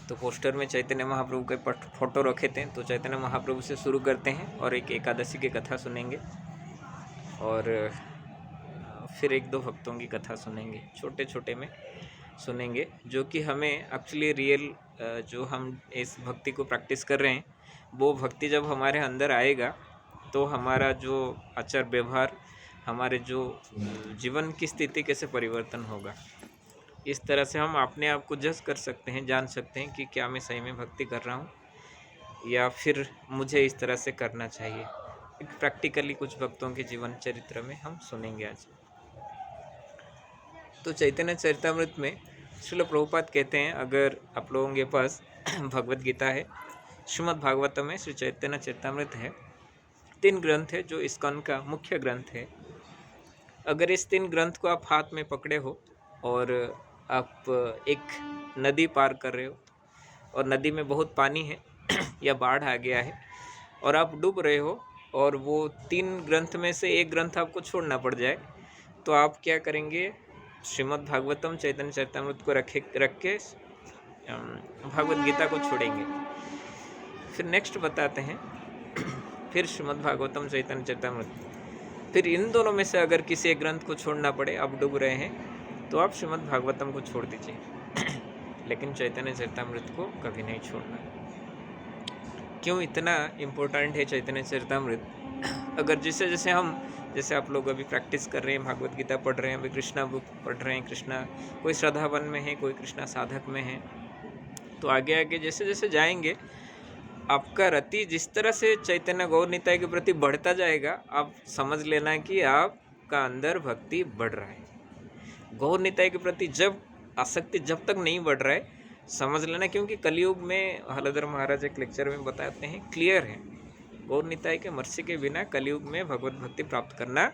तो पोस्टर में चैतन्य महाप्रभु के फोटो रखे थे, तो चैतन्य महाप्रभु से शुरू करते हैं और एक एकादशी की कथा सुनेंगे और फिर एक दो भक्तों की कथा सुनेंगे, छोटे छोटे में सुनेंगे, जो कि हमें एक्चुअली रियल जो हम इस भक्ति को प्रैक्टिस कर रहे हैं वो भक्ति जब हमारे अंदर आएगा तो हमारा जो आचार व्यवहार, हमारे जो जीवन की स्थिति कैसे परिवर्तन होगा, इस तरह से हम अपने आप को जज कर सकते हैं, जान सकते हैं कि क्या मैं सही में भक्ति कर रहा हूँ या फिर मुझे इस तरह से करना चाहिए। प्रैक्टिकली कुछ भक्तों के जीवन चरित्र में हम सुनेंगे आज। तो चैतन्य चरितामृत में श्रील प्रभुपाद कहते हैं, अगर आप लोगों के पास भगवत गीता है, श्रीमद् भागवतम है, श्री चैतन्य चरितामृत है, 3 ग्रंथ है जो इस्कॉन का मुख्य ग्रंथ है। अगर इस 3 ग्रंथ को आप हाथ में पकड़े हो और आप एक नदी पार कर रहे हो और नदी में बहुत पानी है या बाढ़ आ गया है और आप डूब रहे हो और वो 3 ग्रंथ में से एक ग्रंथ आपको छोड़ना पड़ जाए, तो आप क्या करेंगे? श्रीमद् भागवतम चैतन्य चरितामृत को रख के भागवत गीता को छोड़ेंगे। फिर नेक्स्ट बताते हैं, फिर श्रीमद् भागवतम चैतन्य चरितामृत, फिर इन दोनों में से अगर किसी एक ग्रंथ को छोड़ना पड़े, आप डूब रहे हैं, तो आप श्रीमद् भागवतम को छोड़ दीजिए लेकिन चैतन्य चरितामृत को कभी नहीं छोड़ना। क्यों इतना इम्पोर्टेंट है चैतन्य चरितामृत? अगर जैसे आप लोग अभी प्रैक्टिस कर रहे हैं, भागवत गीता पढ़ रहे हैं, अभी कृष्णा बुक पढ़ रहे हैं, कृष्णा कोई श्रद्धावन में है, कोई कृष्णा साधक में है, तो आगे आगे जैसे जैसे जाएंगे आपका रति जिस तरह से चैतन्य गौर निताय के प्रति बढ़ता जाएगा, आप समझ लेना कि आपका अंदर भक्ति बढ़ रहा है। गौर निताय के प्रति जब आसक्ति जब तक नहीं बढ़ रहा है, समझ लेना, क्योंकि कलयुग में हलधर महाराज एक लेक्चर में बताते हैं, क्लियर है, गौर निताय के मर्सी के बिना कलयुग में भगवत भक्ति प्राप्त करना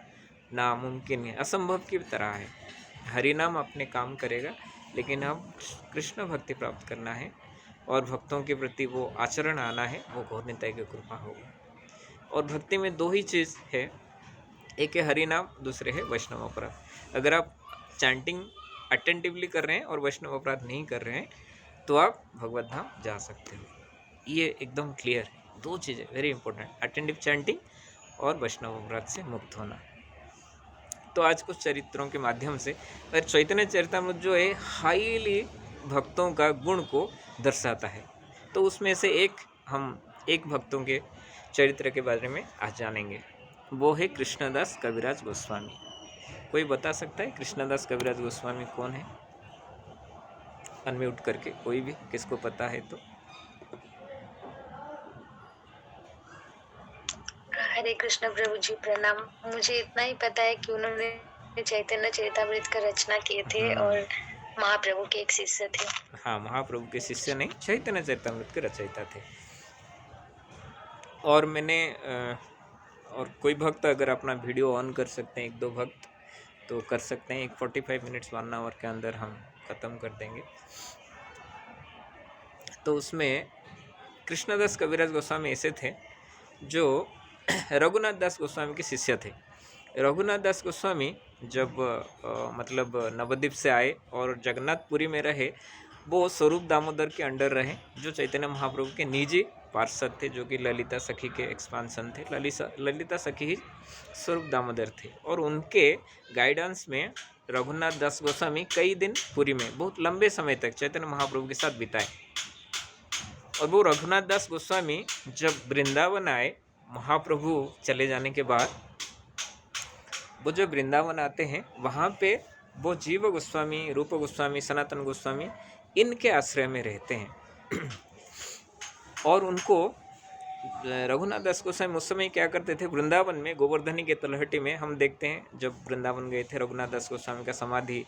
नामुमकिन है, असंभव की तरह है। हरिनाम अपने काम करेगा, लेकिन हम कृष्ण भक्ति प्राप्त करना है और भक्तों के प्रति वो आचरण आना है, वो गौर निताय की कृपा होगा। और भक्ति में 2 ही चीज़ है, एक है हरिनाम, दूसरे है वैष्णव अपराध। अगर आप चैंटिंग अटेंटिवली कर रहे हैं और वैष्णव अपराध नहीं कर रहे हैं, तो आप भगवत धाम जा सकते हो। ये एकदम क्लियर है, 2 चीज़ें वेरी इंपॉर्टेंट, अटेंटिव चैंटिंग और वैष्णव अपराध से मुक्त होना। तो आज कुछ चरित्रों के माध्यम से, और चैतन्य चरितामृत जो है हाईली भक्तों का गुण को दर्शाता है, तो उसमें से हम एक भक्तों के चरित्र के बारे में आज जानेंगे, वो है कृष्णदास कविराज गोस्वामी। कोई बता सकता है कृष्णदास कविराज गोस्वामी कौन है? अनम्यूट करके कोई भी, किसको पता है तो। हरे कृष्ण प्रभु जी, प्रणाम। मुझे इतना ही पता है कि उन्होंने चैतन्य चरितामृत का रचना किए थे और महाप्रभु के एक शिष्य थे। हाँ, महाप्रभु के शिष्य नहीं, चैतन्य चरितामृत के रचयिता थे। और मैंने और कोई भक्त अगर अपना वीडियो ऑन कर सकते हैं, 1-2 भक्त तो कर सकते हैं, 45 मिनट्स 1 आवर के अंदर हम ख़त्म कर देंगे। तो उसमें कृष्णदास कविराज गोस्वामी ऐसे थे जो रघुनाथ दास गोस्वामी के शिष्य थे। रघुनाथ दास गोस्वामी जब मतलब नवद्वीप से आए और जगन्नाथपुरी में रहे, वो स्वरूप दामोदर के अंडर रहे, जो चैतन्य महाप्रभु के निजी पार्षद थे, जो कि ललिता सखी के एक्सपांसन थे। ललिता सखी ही स्वरूप दामोदर थे और उनके गाइडेंस में रघुनाथ दास गोस्वामी कई दिन पुरी में बहुत लंबे समय तक चैतन्य महाप्रभु के साथ बिताए। और वो रघुनाथ दास गोस्वामी जब वृंदावन आए, महाप्रभु चले जाने के बाद वो जब वृंदावन आते हैं, वहाँ पे वो जीव गोस्वामी, रूप गोस्वामी, सनातन गोस्वामी इनके आश्रय में रहते हैं। और उनको रघुनाथ दास गोस्वामी उस समय क्या करते थे, वृंदावन में गोवर्धनी के तलहटी में हम देखते हैं, जब वृंदावन गए थे, रघुनाथ दास गोस्वामी का समाधि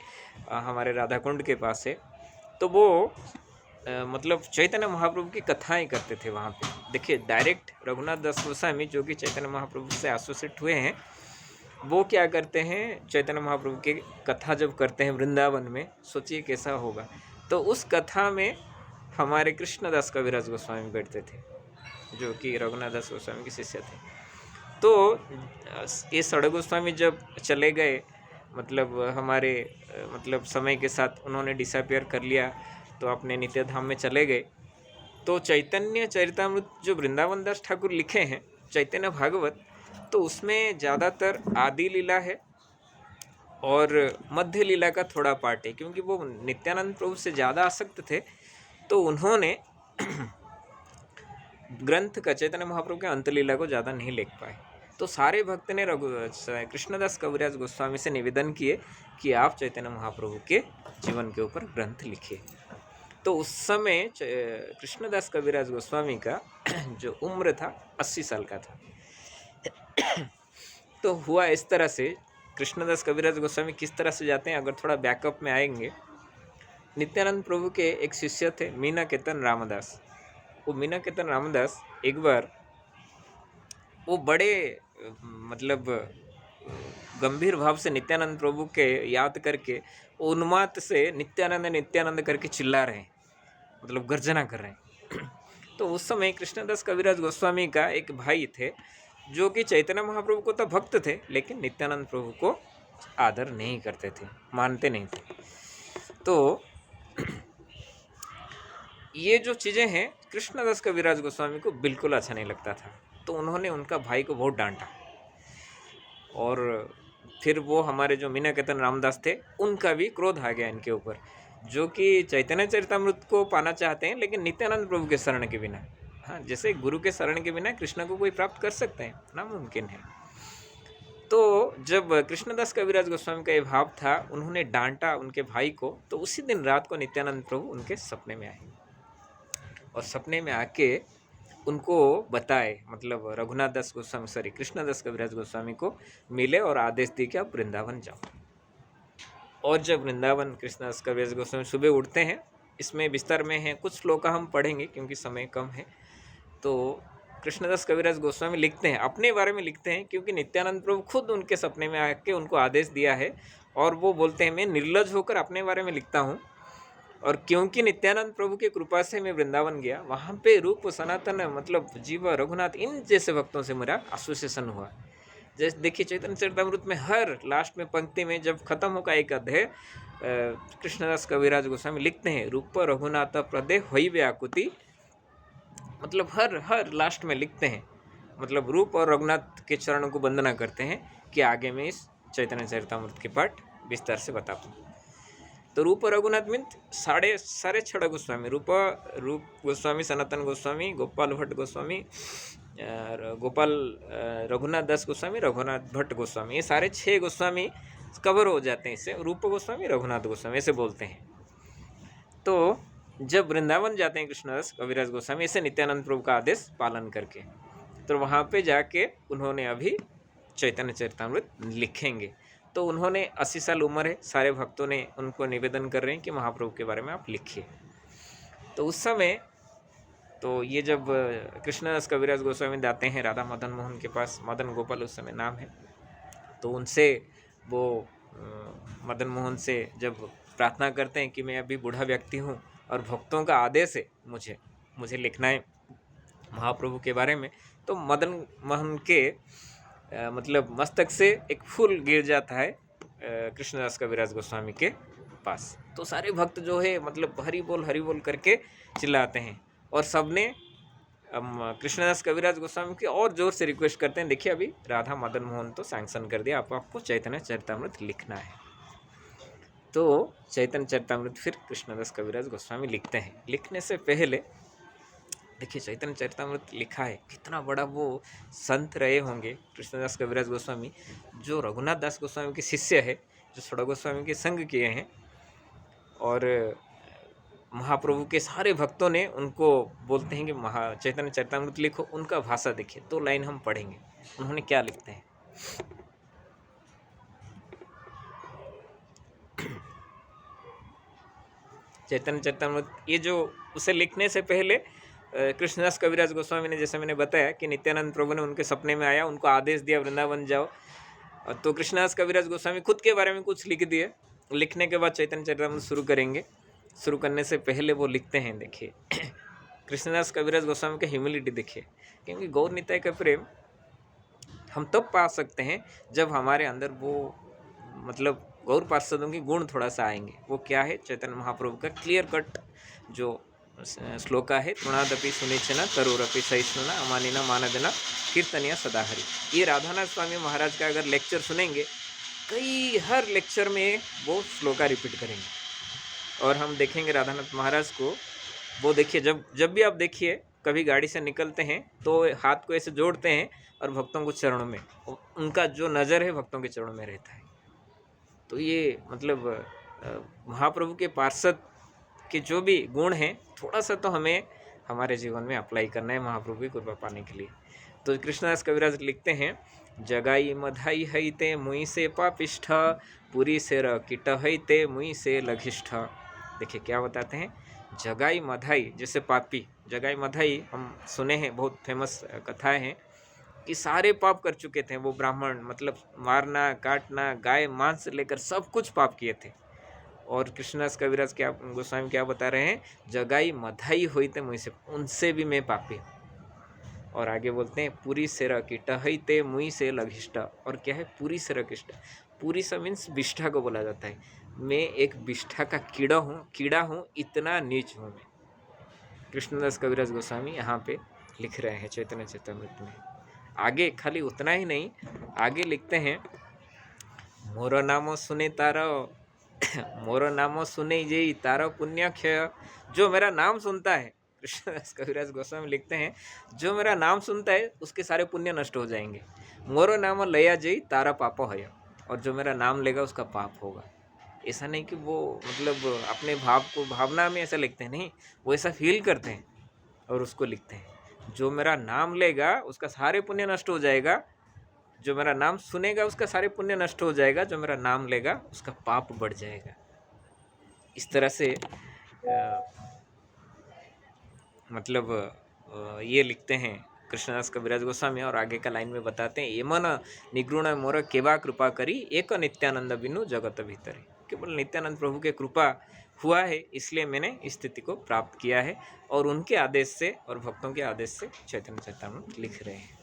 हमारे राधा कुंड के पास है, तो वो मतलब चैतन्य महाप्रभु की कथाएं करते थे वहाँ पे। देखिए, डायरेक्ट रघुनाथ दास गोस्वामी जो कि चैतन्य महाप्रभु से एसोसिएट हुए हैं, वो क्या करते हैं, चैतन्य महाप्रभु की कथा जब करते हैं वृंदावन में, सोचिए कैसा होगा। तो उस कथा में हमारे कृष्णदास कविराज गोस्वामी बैठते थे, जो कि रघुनाथ दास गोस्वामी के शिष्य थे। तो ये सड़ गोस्वामी जब चले गए, मतलब हमारे मतलब समय के साथ उन्होंने डिसअपियर कर लिया, तो अपने नित्य धाम में चले गए। तो चैतन्य चरितामृत जो वृंदावन दास ठाकुर लिखे हैं चैतन्य भागवत, तो उसमें ज़्यादातर आदि लीला है और मध्य लीला का थोड़ा पार्ट है, क्योंकि वो नित्यानंद प्रभु से ज़्यादा आसक्त थे, तो उन्होंने ग्रंथ का चैतन्य महाप्रभु के अंत लीला को ज़्यादा नहीं लिख पाए। तो सारे भक्त ने कृष्णदास कविराज गोस्वामी से निवेदन किए कि आप चैतन्य महाप्रभु के जीवन के ऊपर ग्रंथ लिखिए। तो उस समय कृष्णदास कविराज गोस्वामी का जो उम्र था 80 साल का था। तो हुआ इस तरह से, कृष्णदास कविराज गोस्वामी किस तरह से जाते हैं अगर थोड़ा बैकअप में आएंगे। नित्यानंद प्रभु के एक शिष्य थे मीना केतन रामदास। वो मीना केतन रामदास एक बार वो बड़े मतलब गंभीर भाव से नित्यानंद प्रभु के याद करके उन्माद से नित्यानंद नित्यानंद करके चिल्ला रहे हैं, मतलब गर्जना कर रहे हैं। तो उस समय कृष्णदास कविराज गोस्वामी का एक भाई थे जो कि चैतन्य महाप्रभु को तो भक्त थे, लेकिन नित्यानंद प्रभु को आदर नहीं करते थे, मानते नहीं थे। तो ये जो चीज़ें हैं कृष्णदास कविराज गोस्वामी को बिल्कुल अच्छा नहीं लगता था। तो उन्होंने उनका भाई को बहुत डांटा, और फिर वो हमारे जो मीना केतन रामदास थे उनका भी क्रोध आ गया इनके ऊपर, जो कि चैतन्य चरितामृत को पाना चाहते हैं लेकिन नित्यानंद प्रभु के शरण के बिना। हाँ, जैसे गुरु के शरण के बिना कृष्ण को कोई प्राप्त कर सकते हैं, नामुमकिन है। तो जब कृष्णदास कविराज गोस्वामी का ये भाव था, उन्होंने डांटा उनके भाई को, तो उसी दिन रात को नित्यानंद प्रभु उनके सपने में आए और सपने में आके उनको बताए, मतलब रघुनाथ दास गोस्वामी कृष्णदास कविराज गोस्वामी को मिले और आदेश दिए कि आप वृंदावन जाओ। और जब वृंदावन कृष्णदास कविराज गोस्वामी सुबह उठते हैं, इसमें विस्तार में है, कुछ श्लोक हम पढ़ेंगे क्योंकि समय कम है। तो कृष्णदास कविराज गोस्वामी लिखते हैं, अपने बारे में लिखते हैं, क्योंकि नित्यानंद प्रभु खुद उनके सपने में आके उनको आदेश दिया है, और वो बोलते हैं मैं निर्लज होकर अपने बारे में लिखता हूँ, और क्योंकि नित्यानंद प्रभु की कृपा से मैं वृंदावन गया, वहाँ पे रूप सनातन मतलब जीव रघुनाथ इन जैसे भक्तों से मेरा एसोसिएशन हुआ। जैसे देखिए चैतन्य चरितामृत में हर लास्ट में पंक्ति में जब खत्म होगा एक अध्याय, कृष्णदास कविराज गोस्वामी लिखते हैं रूप रघुनाथ प्रदे होई व्याकुति, मतलब हर लास्ट में लिखते हैं, मतलब रूप और रघुनाथ के चरणों को वंदना करते हैं कि आगे में इस चैतन्य चरितामृत के पाठ विस्तार से बता पाऊँ। तो रूप रघुनाथ मीन सारे 6 गोस्वामी, रूप गोस्वामी, सनातन गोस्वामी, गोपाल भट्ट गोस्वामी, गोपाल रघुनाथ दास गोस्वामी, रघुनाथ भट्ट गोस्वामी, ये सारे 6 गोस्वामी कवर हो जाते हैं इससे, रूप गोस्वामी, रघुनाथ गोस्वामी ऐसे बोलते हैं। तो जब वृंदावन जाते हैं कृष्णदास कविराज गोस्वामी ऐसे नित्यानंद प्रभु का आदेश पालन करके, तो वहाँ पे जाके उन्होंने अभी चैतन्य चरितामृत लिखेंगे। तो उन्होंने 80 साल उम्र है, सारे भक्तों ने उनको निवेदन कर रहे हैं कि महाप्रभु के बारे में आप लिखिए। तो उस समय तो ये जब कृष्णदास कविराज गोस्वामी जाते हैं राधा मदन मोहन के पास, मदन गोपाल उस समय नाम है, तो उनसे वो मदन मोहन से जब प्रार्थना करते हैं कि मैं अभी बूढ़ा व्यक्ति हूँ और भक्तों का आदेश है मुझे लिखना है महाप्रभु के बारे में, तो मदन मोहन के मतलब मस्तक से एक फूल गिर जाता है कृष्णदास कविराज गोस्वामी के पास। तो सारे भक्त जो है मतलब हरि बोल करके चिल्लाते हैं, और सबने कृष्णदास कविराज गोस्वामी की और जोर से रिक्वेस्ट करते हैं, देखिए अभी राधा मदन मोहन तो सैंक्शन कर दिया, आपको चैतन्य चरितामृत लिखना है। तो चैतन्य चरितामृत फिर कृष्णदास कविराज गोस्वामी लिखते हैं। लिखने से पहले देखिए चैतन्य चरितामृत लिखा है, कितना बड़ा वो संत रहे होंगे कृष्णदास कविराज गोस्वामी, जो रघुनाथ दास गोस्वामी के शिष्य है, जो 6 गोस्वामी के संग किए हैं, और महाप्रभु के सारे भक्तों ने उनको बोलते हैं कि चैतन्य चरितामृत लिखो। उनका भाषा देखिए, 2 लाइन हम पढ़ेंगे, उन्होंने क्या लिखते हैं। चैतन्य चरितामृत ये जो उसे लिखने से पहले कृष्णदास कविराज गोस्वामी ने, जैसे मैंने बताया कि नित्यानंद प्रभु ने उनके सपने में आया, उनको आदेश दिया वृंदावन जाओ, तो कृष्णदास कविराज गोस्वामी खुद के बारे में कुछ लिख दिए। लिखने के बाद चैतन्य चरितामृत शुरू करेंगे। शुरू करने से पहले वो लिखते हैं, देखिए कृष्णदास कविराज गोस्वामी का ह्यूमिलिटी देखिए, क्योंकि गौर निताय का प्रेम हम तब पा सकते हैं जब हमारे अंदर वो मतलब गौर पार्षदों के गुण थोड़ा सा आएंगे। वो क्या है, चैतन्य महाप्रभु का क्लियर कट जो श्लोका है, तृणादपि सुनिचना तरुरपि सहिष्णुना अमानिना मानदना कीर्तनिया सदाहरि। ये राधानाथ स्वामी महाराज का अगर लेक्चर सुनेंगे, हर लेक्चर में वो श्लोका रिपीट करेंगे। और हम देखेंगे राधानाथ महाराज को, वो देखिए जब भी आप देखिए, कभी गाड़ी से निकलते हैं तो हाथ को ऐसे जोड़ते हैं और भक्तों को चरणों में, उनका जो नज़र है भक्तों के चरणों में रहता है। तो ये मतलब महाप्रभु के पार्षद के जो भी गुण हैं, थोड़ा सा तो हमें हमारे जीवन में अप्लाई करना है महाप्रभु की कृपा पाने के लिए। तो कृष्णदास कविराज लिखते हैं, जगाई मधाई हईते मुई से पापिष्ठ, पुरी से रकिट हईते मुई से लघिष्ठ। देखिए क्या बताते हैं, जगाई मधाई जैसे पापी, जगाई मधाई हम सुने हैं, बहुत फेमस कथाएं हैं कि सारे पाप कर चुके थे वो ब्राह्मण, मतलब मारना काटना, गाय मांस लेकर सब कुछ पाप किए थे। और कृष्णदास कविराज क्या गोस्वामी क्या बता रहे हैं, जगाई मधाई हुई थे मुझसे, उनसे भी मैं पापी हूँ। और आगे बोलते हैं, पूरी से रकिट हईते मुई से लघिष्ठ। और क्या है पूरी से रकिष्ट, पूरी से मीन्स विष्ठा को बोला जाता है। मैं एक विष्ठा का कीड़ा हूँ, इतना नीच हूँ मैं। कृष्णदास कविराज गोस्वामी यहाँ पे लिख रहे हैं चैतन्य चरितामृत में। आगे खाली उतना ही नहीं, आगे लिखते हैं, मोर नामो सुने तारा मोर नामो सुने जे तारा पुण्याक्षय। जो मेरा नाम सुनता है, कृष्णदास कविराज गोस्वामी लिखते हैं, जो मेरा नाम सुनता है उसके सारे पुण्य नष्ट हो जाएंगे। मोरो नाम लया जई तारा पाप है, और जो मेरा नाम लेगा उसका पाप होगा। ऐसा नहीं कि वो मतलब अपने भाव को भावना में ऐसा लिखते हैं, नहीं, वो ऐसा फील करते हैं और उसको लिखते हैं, जो मेरा नाम लेगा उसका सारे पुण्य नष्ट हो जाएगा, जो मेरा नाम सुनेगा उसका सारे पुण्य नष्ट हो जाएगा, जो मेरा नाम लेगा उसका पाप बढ़ जाएगा। इस तरह से मतलब ये लिखते हैं कृष्णदास कविराज गोस्वामी। और आगे का लाइन में बताते हैं, ये मन निगुण मोर केवा कृपा करी, एक नित्यानंद बिनु जगत भीतर। केवल नित्यानंद प्रभु के कृपा हुआ है, इसलिए मैंने इस स्थिति को प्राप्त किया है। और उनके आदेश से और भक्तों के आदेश से चैतन्य चरितामृत लिख रहे हैं।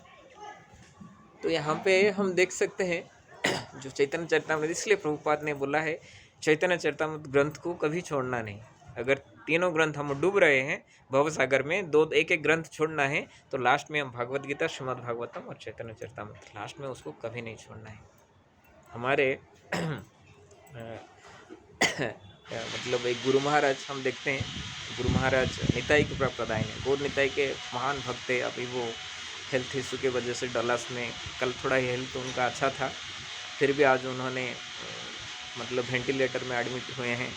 तो यहाँ पे हम देख सकते हैं जो चैतन्य चरितामृत, इसलिए प्रभुपाद ने बोला है चैतन्य चरितामृत ग्रंथ को कभी छोड़ना नहीं। अगर तीनों ग्रंथ हम डूब रहे हैं भव सागर में, एक एक ग्रंथ छोड़ना है तो लास्ट में हम भागवत गीता, श्रीमद् भागवतम और चैतन्य चरितामृत, लास्ट में उसको कभी नहीं छोड़ना है। हमारे मतलब एक गुरु महाराज हम देखते हैं, गुरु महाराज निताई के प्रदायन है, गौर निताई के महान भक्त है। अभी वो हेल्थ इशू के वजह से डलास में, कल थोड़ा हेल्थ उनका अच्छा था, फिर भी आज उन्होंने मतलब वेंटिलेटर में एडमिट हुए हैं।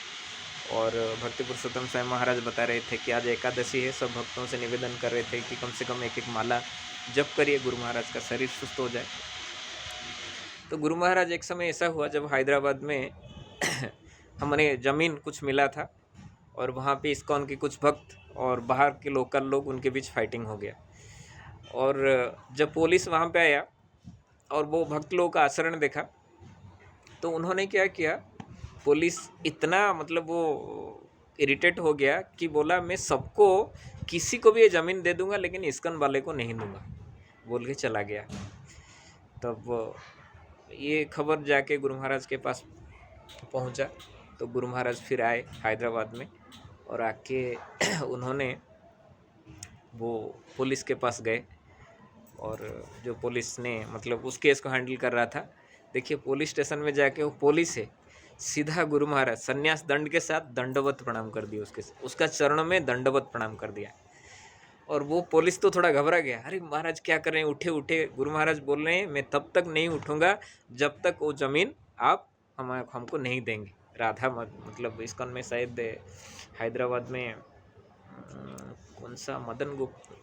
और भक्ति पुरुषोत्तम स्वयं महाराज बता रहे थे कि आज एकादशी है, सब भक्तों से निवेदन कर रहे थे कि कम से कम एक एक माला जप करिए, गुरु महाराज का शरीर सुस्त हो जाए। तो गुरु महाराज एक समय ऐसा हुआ जब हैदराबाद में हमने ज़मीन कुछ मिला था, और वहाँ पे इस्कॉन के कुछ भक्त और बाहर के लोकल लोग, उनके बीच फाइटिंग हो गया। और जब पुलिस वहाँ पे आया और वो भक्त लोगों का आचरण देखा, तो उन्होंने क्या किया, पुलिस इतना मतलब वो इरिटेट हो गया कि बोला मैं सबको, किसी को भी ये ज़मीन दे दूंगा लेकिन इस्कॉन वाले को नहीं दूंगा, बोल के चला गया। तब ये खबर जाके गुरु महाराज के पास पहुंचा, तो गुरु महाराज फिर आए हैदराबाद में, और आके उन्होंने वो पुलिस के पास गए, और जो पुलिस ने मतलब उस केस को हैंडल कर रहा था, देखिए पुलिस स्टेशन में जाके वो पुलिस है सीधा गुरु महाराज संन्यास दंड के साथ दंडवत प्रणाम कर दिया, उसका चरणों में दंडवत प्रणाम कर दिया। और वो पुलिस तो थोड़ा घबरा गया, अरे महाराज क्या कर रहे हैं, उठे उठे। गुरु महाराज बोल रहे हैं मैं तब तक नहीं उठूंगा जब तक वो ज़मीन आप हमको नहीं देंगे। राधा मतलब इस्कॉन में शायद हैदराबाद में कौन सा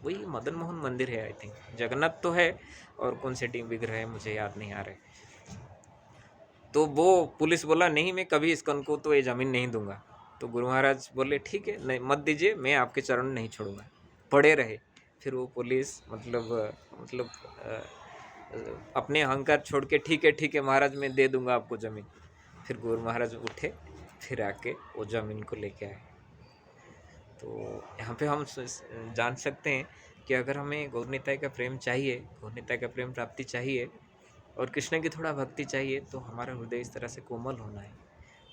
वही मदन मोहन मंदिर है आई थिंक, जगन्नाथ तो है और कौन से टीम विग्रह है मुझे याद नहीं आ रहे। तो वो पुलिस बोला नहीं मैं कभी इस्कॉन को तो ये ज़मीन नहीं दूंगा। तो गुरु महाराज बोले ठीक है, नहीं मत दीजिए, मैं आपके चरण नहीं छोड़ूंगा, पड़े रहे। फिर वो पुलिस मतलब अपने अहंकार छोड़ के ठीक है महाराज मैं दे दूंगा आपको ज़मीन। फिर गुरु महाराज उठे, फिर आके वो ज़मीन को लेके आए। तो यहाँ पे हम जान सकते हैं कि अगर हमें गौर निताई का प्रेम चाहिए, गौर निताई का प्रेम प्राप्ति चाहिए और कृष्ण की थोड़ा भक्ति चाहिए, तो हमारा हृदय इस तरह से कोमल होना है।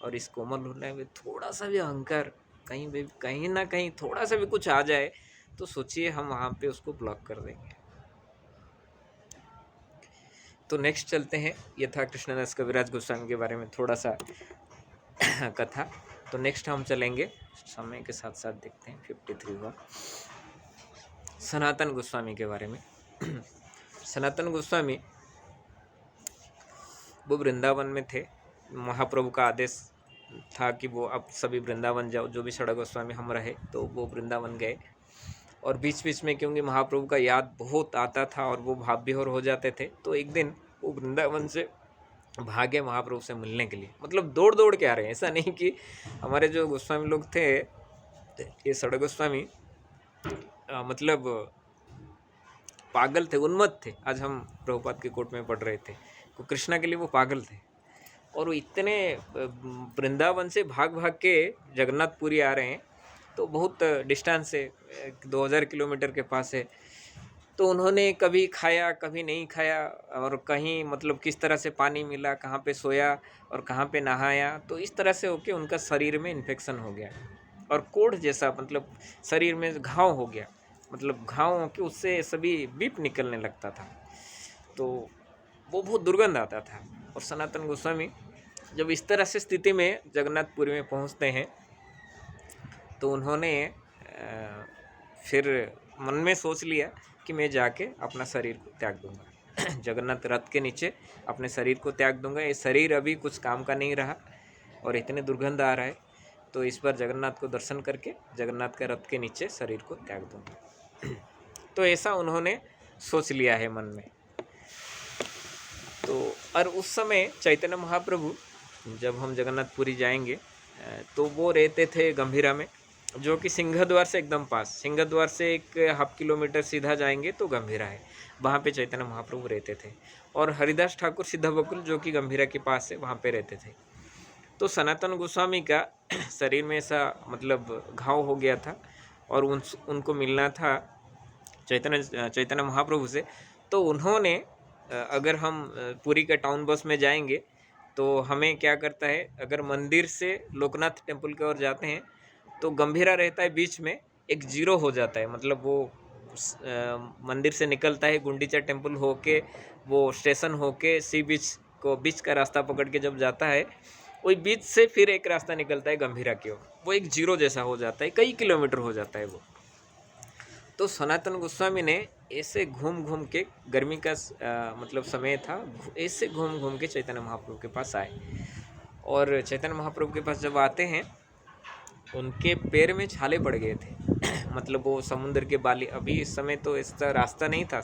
और इस कोमल होने में थोड़ा सा भी अहंकार कहीं ना कहीं थोड़ा सा भी कुछ आ जाए तो सोचिए हम वहाँ पे उसको ब्लॉक कर देंगे। तो नेक्स्ट चलते हैं, ये था कृष्णदास कविराज गोस्वामी के बारे में थोड़ा सा कथा। तो नेक्स्ट हम चलेंगे, समय के साथ साथ देखते हैं 53 हुआ, सनातन गोस्वामी के बारे में। सनातन गोस्वामी वो वृंदावन में थे, महाप्रभु का आदेश था कि वो अब सभी वृंदावन जाओ, जो भी षड़ा गोस्वामी हम रहे तो वो वृंदावन गए। और बीच बीच में क्योंकि महाप्रभु का याद बहुत आता था और वो भाव विभोर हो जाते थे, तो एक दिन वो वृंदावन से भागे महाप्रभु से मिलने के लिए। मतलब दौड़ दौड़ के आ रहे हैं, ऐसा नहीं कि हमारे जो गोस्वामी लोग थे, ये षड़ा गोस्वामी मतलब पागल थे, उन्मत्त थे। आज हम प्रभुपाद के कोट में पढ़ रहे थे, तो कृष्णा के लिए वो पागल थे। और वो इतने वृंदावन से भाग भाग के जगन्नाथपुरी आ रहे हैं, तो बहुत डिस्टेंस है, 2000 किलोमीटर के पास है। तो उन्होंने कभी खाया कभी नहीं खाया, और कहीं मतलब किस तरह से पानी मिला, कहाँ पे सोया और कहाँ पे नहाया, तो इस तरह से होके उनका शरीर में इन्फेक्शन हो गया और कोढ़ जैसा, मतलब शरीर में घाव हो गया, मतलब घाव होके उससे सभी बीप निकलने लगता था, तो वो बहुत दुर्गंध आता था। और सनातन गोस्वामी जब इस तरह से स्थिति में जगन्नाथपुरी में पहुंचते हैं, तो उन्होंने फिर मन में सोच लिया कि मैं जाके अपना शरीर को त्याग दूंगा, जगन्नाथ रथ के नीचे अपने शरीर को त्याग दूंगा। ये शरीर अभी कुछ काम का नहीं रहा और इतने दुर्गंध आ रहा है, तो इस बार जगन्नाथ को दर्शन करके जगन्नाथ के रथ के नीचे शरीर को त्याग दूंगा। तो ऐसा उन्होंने सोच लिया है मन में। तो और उस समय चैतन्य महाप्रभु, जब हम जगन्नाथपुरी जाएंगे तो वो रहते थे गंभीरा में, जो कि सिंहद्वार से एकदम पास, सिंहद्वार से 1.5 किलोमीटर सीधा जाएंगे तो गंभीरा है, वहाँ पे चैतन्य महाप्रभु रहते थे। और हरिदास ठाकुर सिद्ध बकुल जो कि गंभीरा के पास है, वहाँ पे रहते थे। तो सनातन गोस्वामी का शरीर में ऐसा मतलब घाव हो गया था और उनको मिलना था चैतन्य महाप्रभु से। तो उन्होंने अगर हम पुरी के टाउन बस में जाएंगे तो हमें क्या करता है, अगर मंदिर से लोकनाथ टेम्पल की ओर जाते हैं तो गंभीरा रहता है बीच में, एक जीरो हो जाता है, मतलब वो मंदिर से निकलता है गुंडीचा टेम्पल होके, वो स्टेशन होके सी बीच को, बीच का रास्ता पकड़ के जब जाता है, वही बीच से फिर एक रास्ता निकलता है गंभीरा की ओर, वो एक जीरो जैसा हो जाता है, कई किलोमीटर हो जाता है वो। तो सनातन गोस्वामी ने ऐसे घूम घूम के, गर्मी का मतलब समय था, ऐसे घूम घूम के चैतन्य महाप्रभु के पास आए। और चैतन्य महाप्रभु के पास जब आते हैं, उनके पैर में छाले पड़ गए थे मतलब वो समुद्र के बाली, अभी इस समय तो इसका रास्ता नहीं था,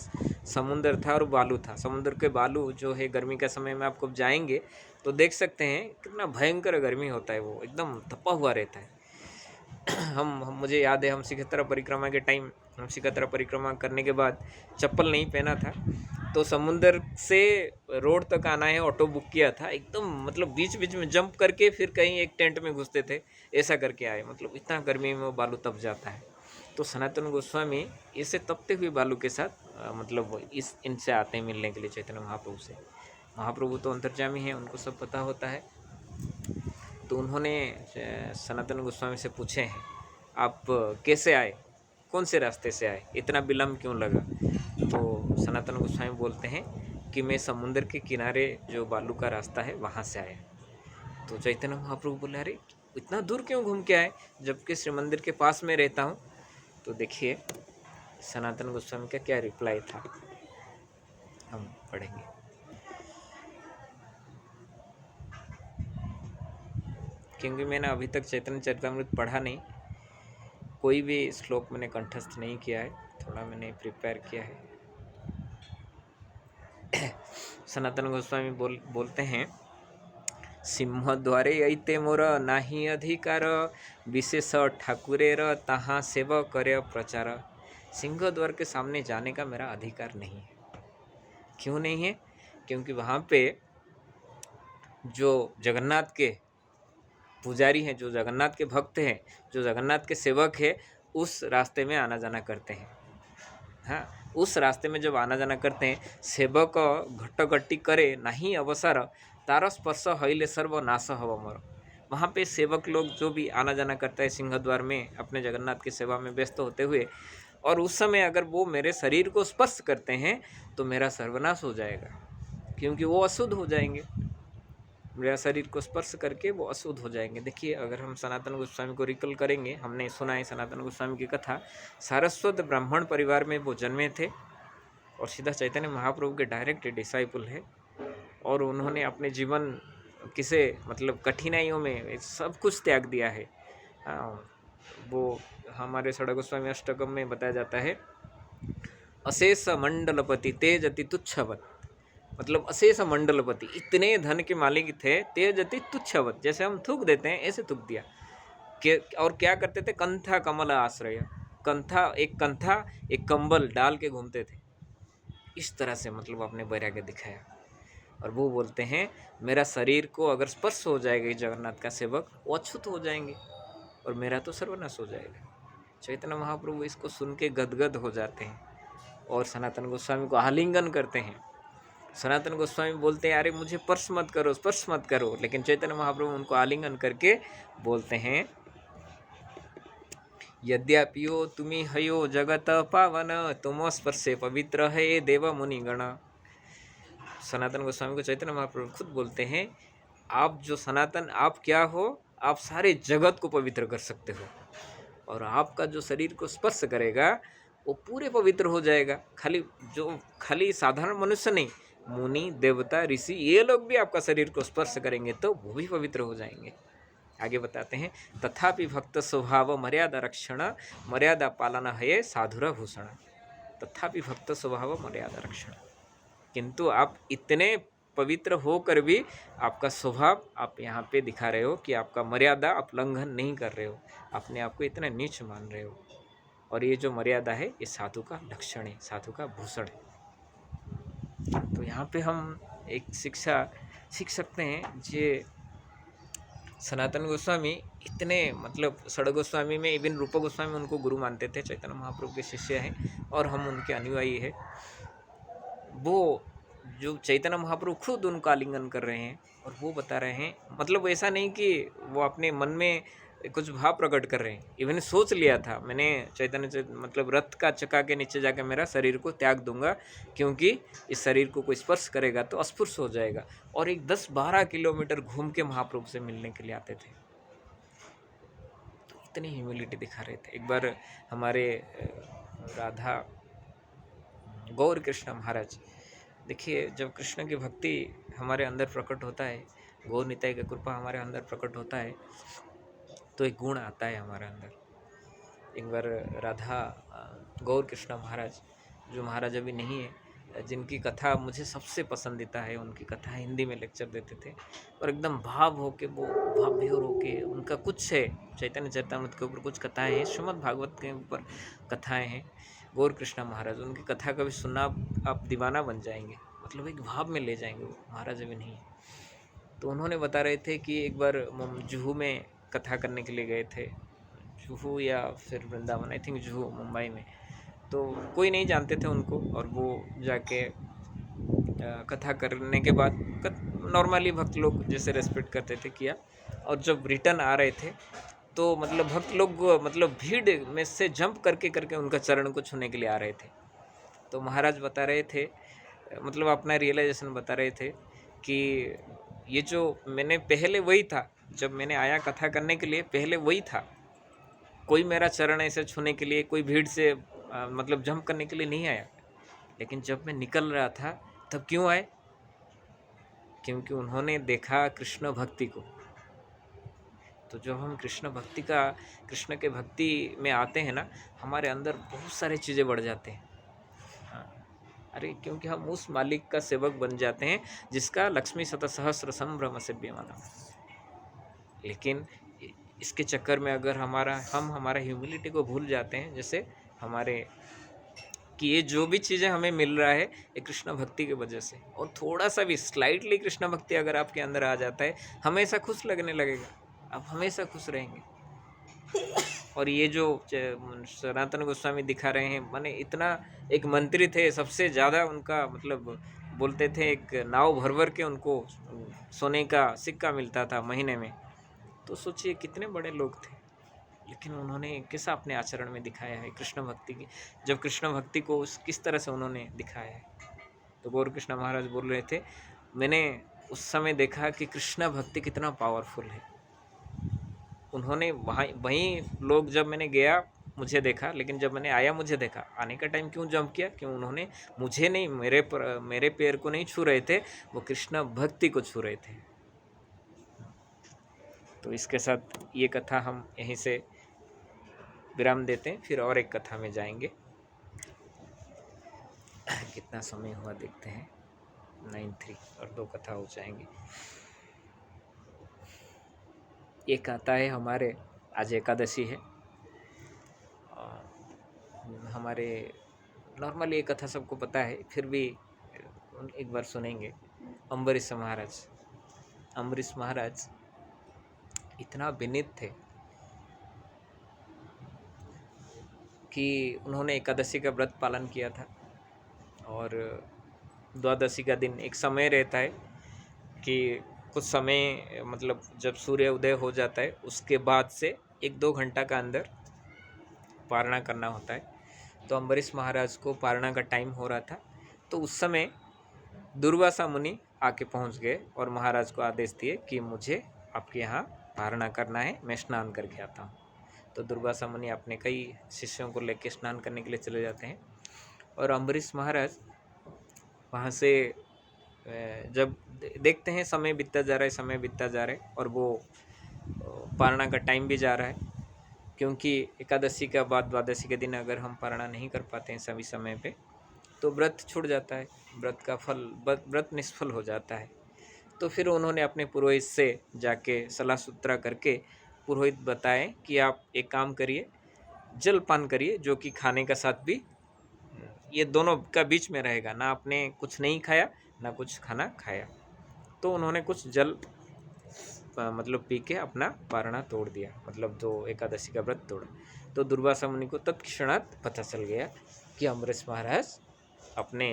समुद्र था और बालू था। समुद्र के बालू जो है गर्मी का समय में आपको जाएंगे तो देख सकते हैं कितना भयंकर गर्मी होता है, वो एकदम तपा हुआ रहता है। मुझे याद है, हम श्रीक्षेत्र परिक्रमा के टाइम, हम श्रीक्षेत्र परिक्रमा करने के बाद चप्पल नहीं पहना था, तो समुद्र से रोड तक आना है, ऑटो बुक किया था, एकदम मतलब बीच बीच में जंप करके फिर कहीं एक टेंट में घुसते थे, ऐसा करके आए, मतलब इतना गर्मी में वो बालू तप जाता है। तो सनातन गोस्वामी ऐसे तपते हुए बालू के साथ मतलब इनसे आते हैं मिलने के लिए चैतन्य महाप्रभु से। महाप्रभु तो अंतर्यामी हैं, उनको सब पता होता है। तो उन्होंने सनातन गोस्वामी से पूछे हैं, आप कैसे आए, कौन से रास्ते से आए, इतना विलम्ब क्यों लगा। तो सनातन गोस्वामी बोलते हैं कि मैं समुद्र के किनारे जो बालू का रास्ता है वहाँ से आया। तो चैतन्य महाप्रभु बोले, अरे इतना दूर क्यों घूम के आए, जबकि श्री मंदिर के पास में रहता हूँ। तो देखिए सनातन गोस्वामी का क्या रिप्लाई था, हम पढ़ेंगे। क्योंकि मैंने अभी तक चैतन्य चरितामृत पढ़ा नहीं, कोई भी श्लोक मैंने कंठस्थ नहीं किया है, थोड़ा मैंने प्रिपेयर किया है। सनातन गोस्वामी बोलते हैं, सिंहद्वारे अइते मोर नाही अधिकार, विशेष ठाकुरेर तहाँ सेव करे प्रचार। सिंह द्वार के सामने जाने का मेरा अधिकार नहीं है। क्यों नहीं है? क्योंकि वहाँ पे जो जगन्नाथ के पुजारी हैं, जो जगन्नाथ के भक्त हैं, जो जगन्नाथ के सेवक हैं, उस रास्ते में आना जाना करते हैं। हाँ, उस रास्ते में जब आना जाना करते हैं, सेवक घट्टगट्टी करे नहीं अवसर, तार स्पर्श हईले सर्व नाश हव मोर। वहाँ पे सेवक लोग जो भी आना जाना करता है सिंहद्वार में अपने जगन्नाथ की सेवा में व्यस्त होते हुए, और उस समय अगर वो मेरे शरीर को स्पर्श करते हैं तो मेरा सर्वनाश हो जाएगा, क्योंकि वो अशुद्ध हो जाएंगे। मेरा शरीर को स्पर्श करके वो अशुद्ध हो जाएंगे। देखिए, अगर हम सनातन गोस्वामी को रिकल करेंगे, हमने सुना है सनातन गोस्वामी की कथा, सारस्वत ब्राह्मण परिवार में वो जन्मे थे और सीधा चैतन्य महाप्रभु के डायरेक्ट डिसाइपल है, और उन्होंने अपने जीवन किसे मतलब कठिनाइयों में सब कुछ त्याग दिया है। वो हमारे षड् गोस्वामी अष्टकम में बताया जाता है, अशेष मंडलपति तेज अति तुच्छवत, मतलब अशेष मंडलपति, इतने धन के मालिक थे, तेज अति तुच्छवत, जैसे हम थूक देते हैं ऐसे थूक दिया। और क्या करते थे, कंथा कमल आश्रय, कंथा एक कंबल डाल के घूमते थे। इस तरह से मतलब अपने वैराग्य दिखाया। और वो बोलते हैं मेरा शरीर को अगर स्पर्श हो जाएगा जगन्नाथ का सेवक, वो अछूत हो जाएंगे और मेरा तो सर्वनाश हो जाएगा। चैतन्य महाप्रभु इसको सुन के गदगद हो जाते हैं और सनातन गोस्वामी को आलिंगन करते हैं। सनातन गोस्वामी बोलते हैं अरे मुझे स्पर्श मत करो, लेकिन चैतन्य महाप्रभु उनको आलिंगन करके बोलते हैं, यद्यपियो तुम्ही हयो जगत पावन, तुम स्पर्शे पवित्र है देव मुनिगण। सनातन गोस्वामी को चैतन्य महाप्रभु खुद बोलते हैं, आप जो सनातन, आप क्या हो, आप सारे जगत को पवित्र कर सकते हो, और आपका जो शरीर को स्पर्श करेगा वो पूरे पवित्र हो जाएगा। खाली साधारण मनुष्य नहीं, मुनि देवता ऋषि ये लोग भी आपका शरीर को स्पर्श करेंगे तो वो भी पवित्र हो जाएंगे। आगे बताते हैं, तथापि भक्त स्वभाव मर्यादा रक्षण, मर्यादा पालन है साधुर भूषण। तथापि भक्त स्वभाव मर्यादा रक्षण, किंतु आप इतने पवित्र होकर भी आपका स्वभाव आप यहाँ पे दिखा रहे हो कि आपका मर्यादा आप उल्लंघन नहीं कर रहे हो, अपने आप को इतना नीच मान रहे हो। और ये जो मर्यादा है ये साधु का लक्षण है, साधु का भूषण है। तो यहाँ पे हम एक शिक्षा सीख सकते हैं, जे सनातन गोस्वामी इतने मतलब षड् गोस्वामी में इवन रूप गोस्वामी उनको गुरु मानते थे, चैतन्य महाप्रभु के शिष्य हैं और हम उनके अनुयायी हैं। वो जो चैतन्य महाप्रभु खुद उनका आलिंगन कर रहे हैं और वो बता रहे हैं, मतलब ऐसा नहीं कि वो अपने मन में कुछ भाव प्रकट कर रहे हैं, इवन सोच लिया था मैंने मतलब रथ का चक्का के नीचे जाकर मेरा शरीर को त्याग दूंगा, क्योंकि इस शरीर को कोई स्पर्श करेगा तो अस्पर्श हो जाएगा। और एक 10-12 किलोमीटर घूम के महाप्रभु से मिलने के लिए आते थे। तो इतनी ह्यूमिलिटी दिखा रहे थे। एक बार हमारे राधा गौर कृष्ण महाराज, देखिए जब कृष्ण की भक्ति हमारे अंदर प्रकट होता है, गौर निताई की कृपा हमारे अंदर प्रकट होता है, तो एक गुण आता है हमारे अंदर। एक बार राधा गौर कृष्ण महाराज, जो महाराज अभी नहीं है, जिनकी कथा मुझे सबसे पसंदीदा है, उनकी कथा हिंदी में लेक्चर देते थे और एकदम भाव होके वो भाव्य होके उनका कुछ है, चैतन्य चरितामृत के ऊपर कुछ कथाएं हैं, श्रीमद् भागवत के ऊपर कथाएं हैं। गौर कृष्ण महाराज, उनकी कथा कभी सुनना आप दीवाना बन जाएंगे, मतलब एक भाव में ले जाएंगे। वो महाराज अभी नहीं है। तो उन्होंने बता रहे थे कि एक बार जुहू में कथा करने के लिए गए थे, जुहू या फिर वृंदावन, आई थिंक जुहू, मुंबई में। तो कोई नहीं जानते थे उनको, और वो जाके कथा करने के बाद नॉर्मली भक्त लोग जैसे रेस्पेक्ट करते थे किया, और जब रिटर्न आ रहे थे तो मतलब भक्त लोग मतलब भीड़ में से जंप करके उनका चरण को छूने के लिए आ रहे थे। तो महाराज बता रहे थे, मतलब अपना रियलाइजेशन बता रहे थे कि ये जो मैंने पहले वही था, जब मैंने आया कथा करने के लिए पहले वही था, कोई मेरा चरण ऐसे छूने के लिए, कोई भीड़ से मतलब जंप करने के लिए नहीं आया। लेकिन जब मैं निकल रहा था तब क्यों आए? क्योंकि उन्होंने देखा कृष्ण भक्ति को। तो जब हम कृष्ण के भक्ति में आते हैं ना, हमारे अंदर बहुत सारी चीज़ें बढ़ जाते हैं। अरे क्योंकि हम उस मालिक का सेवक बन जाते हैं जिसका लक्ष्मी शतसहस्र संभ्रम सेव्यमानम। लेकिन इसके चक्कर में अगर हमारा ह्यूमिलिटी को भूल जाते हैं, जैसे हमारे कि ये जो भी चीज़ें हमें मिल रहा है ये कृष्ण भक्ति की वजह से, और थोड़ा सा भी स्लाइटली कृष्ण भक्ति अगर आपके अंदर आ जाता है, हमेशा खुश लगने लगेगा, आप हमेशा खुश रहेंगे। और ये जो सनातन गोस्वामी दिखा रहे हैं, माने इतना एक मंत्री थे, सबसे ज़्यादा उनका मतलब बोलते थे एक नाव भर के उनको सोने का सिक्का मिलता था महीने में, तो सोचिए कितने बड़े लोग थे, लेकिन उन्होंने कैसा अपने आचरण में दिखाया है कृष्ण भक्ति की। जब कृष्ण भक्ति को किस तरह से उन्होंने दिखाया है। तो गौर कृष्ण महाराज बोल रहे थे, मैंने उस समय देखा कि कृष्ण भक्ति कितना पावरफुल है। उन्होंने वहीं लोग, जब मैंने गया मुझे देखा, लेकिन जब मैंने आया मुझे देखा। आने का टाइम क्यों जंप किया? क्यों उन्होंने मुझे नहीं, मेरे पैर को नहीं छू रहे थे, वो कृष्ण भक्ति को छू रहे थे। तो इसके साथ ये कथा हम यहीं से विराम देते हैं, फिर और एक कथा में जाएंगे। कितना समय हुआ देखते हैं, 9:03, और 2 कथा हो जाएंगी। एक आता है हमारे, आज एकादशी है, हमारे नॉर्मली ये कथा सबको पता है, फिर भी एक बार सुनेंगे। अम्बरीश महाराज, अम्बरीश महाराज इतना विनीत थे कि उन्होंने एकादशी का व्रत पालन किया था, और द्वादशी का दिन एक समय रहता है कि कुछ समय, मतलब जब सूर्य उदय हो जाता है उसके बाद से 1-2 घंटा का अंदर पारणा करना होता है। तो अम्बरीश महाराज को पारणा का टाइम हो रहा था, तो उस समय दुर्वासा मुनि आके पहुंच गए और महाराज को आदेश दिए कि मुझे आपके यहाँ पारणा करना है, मैं स्नान करके आता हूँ। तो दुर्वासा मुनि अपने कई शिष्यों को लेकर स्नान करने के लिए चले जाते हैं, और अम्बरीश महाराज वहाँ से जब देखते हैं समय बीतता जा रहा है, समय बीतता जा रहा है, और वो पारणा का टाइम भी जा रहा है, क्योंकि एकादशी का बाद द्वादशी के दिन अगर हम पारणा नहीं कर पाते हैं सभी समय पे, तो व्रत छूट जाता है, व्रत का फल, व्रत निष्फल हो जाता है। तो फिर उन्होंने अपने पुरोहित से जाके सलाह सूत्रा करके पुरोहित बताएं कि आप एक काम करिए, जल पान करिए, जो कि खाने का साथ भी ये दोनों का बीच में रहेगा, ना आपने कुछ नहीं खाया ना कुछ खाना खाया। तो उन्होंने कुछ जल मतलब पी के अपना पारणा तोड़ दिया, मतलब जो एकादशी का व्रत तोड़ा। तो दुर्वासा मुनि को तत्क्षणात पता चल गया कि अम्बरीश महाराज अपने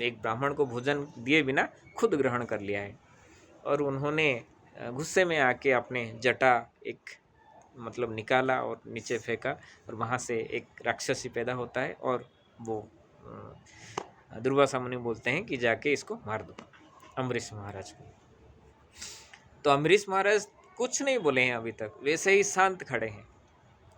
एक ब्राह्मण को भोजन दिए बिना खुद ग्रहण कर लिया है, और उन्होंने गुस्से में आके अपने जटा एक मतलब निकाला और नीचे फेंका, और वहाँ से एक राक्षसी पैदा होता है, और वो दुर्वासा मुनि बोलते हैं कि जाके इसको मार दो, अम्बरीश महाराज को। तो अम्बरीश महाराज कुछ नहीं बोले हैं अभी तक, वैसे ही शांत खड़े हैं।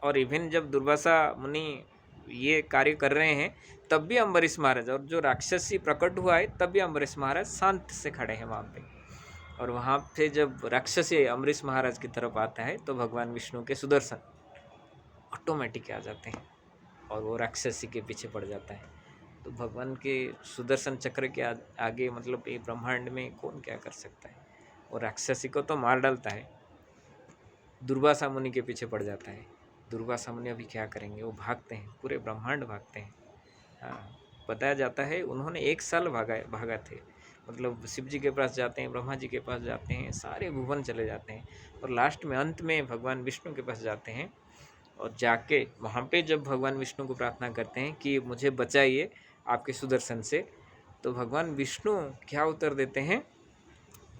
और इवन जब दुर्वासा मुनि ये कार्य कर रहे हैं तब भी अम्बरीश महाराज, और जो राक्षसी प्रकट हुआ है तब भी अम्बरीश महाराज शांत से खड़े हैं वहाँ पे। और वहाँ पे जब राक्षसी अम्बरीश महाराज की तरफ आता है तो भगवान विष्णु के सुदर्शन ऑटोमेटिक आ जाते हैं और वो राक्षसी के पीछे पड़ जाता है। तो भगवान के सुदर्शन चक्र के आगे मतलब ये ब्रह्मांड में कौन क्या कर सकता है। और राक्षसी को तो मार डालता है, दुर्वासा मुनि के पीछे पड़ जाता है। दुर्वासा मुनि अभी क्या करेंगे, वो भागते हैं, पूरे ब्रह्मांड भागते हैं। हाँ, बताया जाता है उन्होंने 1 साल भागा थे, मतलब शिव जी के पास जाते हैं, ब्रह्मा जी के पास जाते हैं, सारे भुवन चले जाते हैं, और लास्ट में अंत में भगवान विष्णु के पास जाते हैं। और जाके वहाँ पे जब भगवान विष्णु को प्रार्थना करते हैं कि मुझे बचाइए आपके सुदर्शन से, तो भगवान विष्णु क्या उत्तर देते हैं,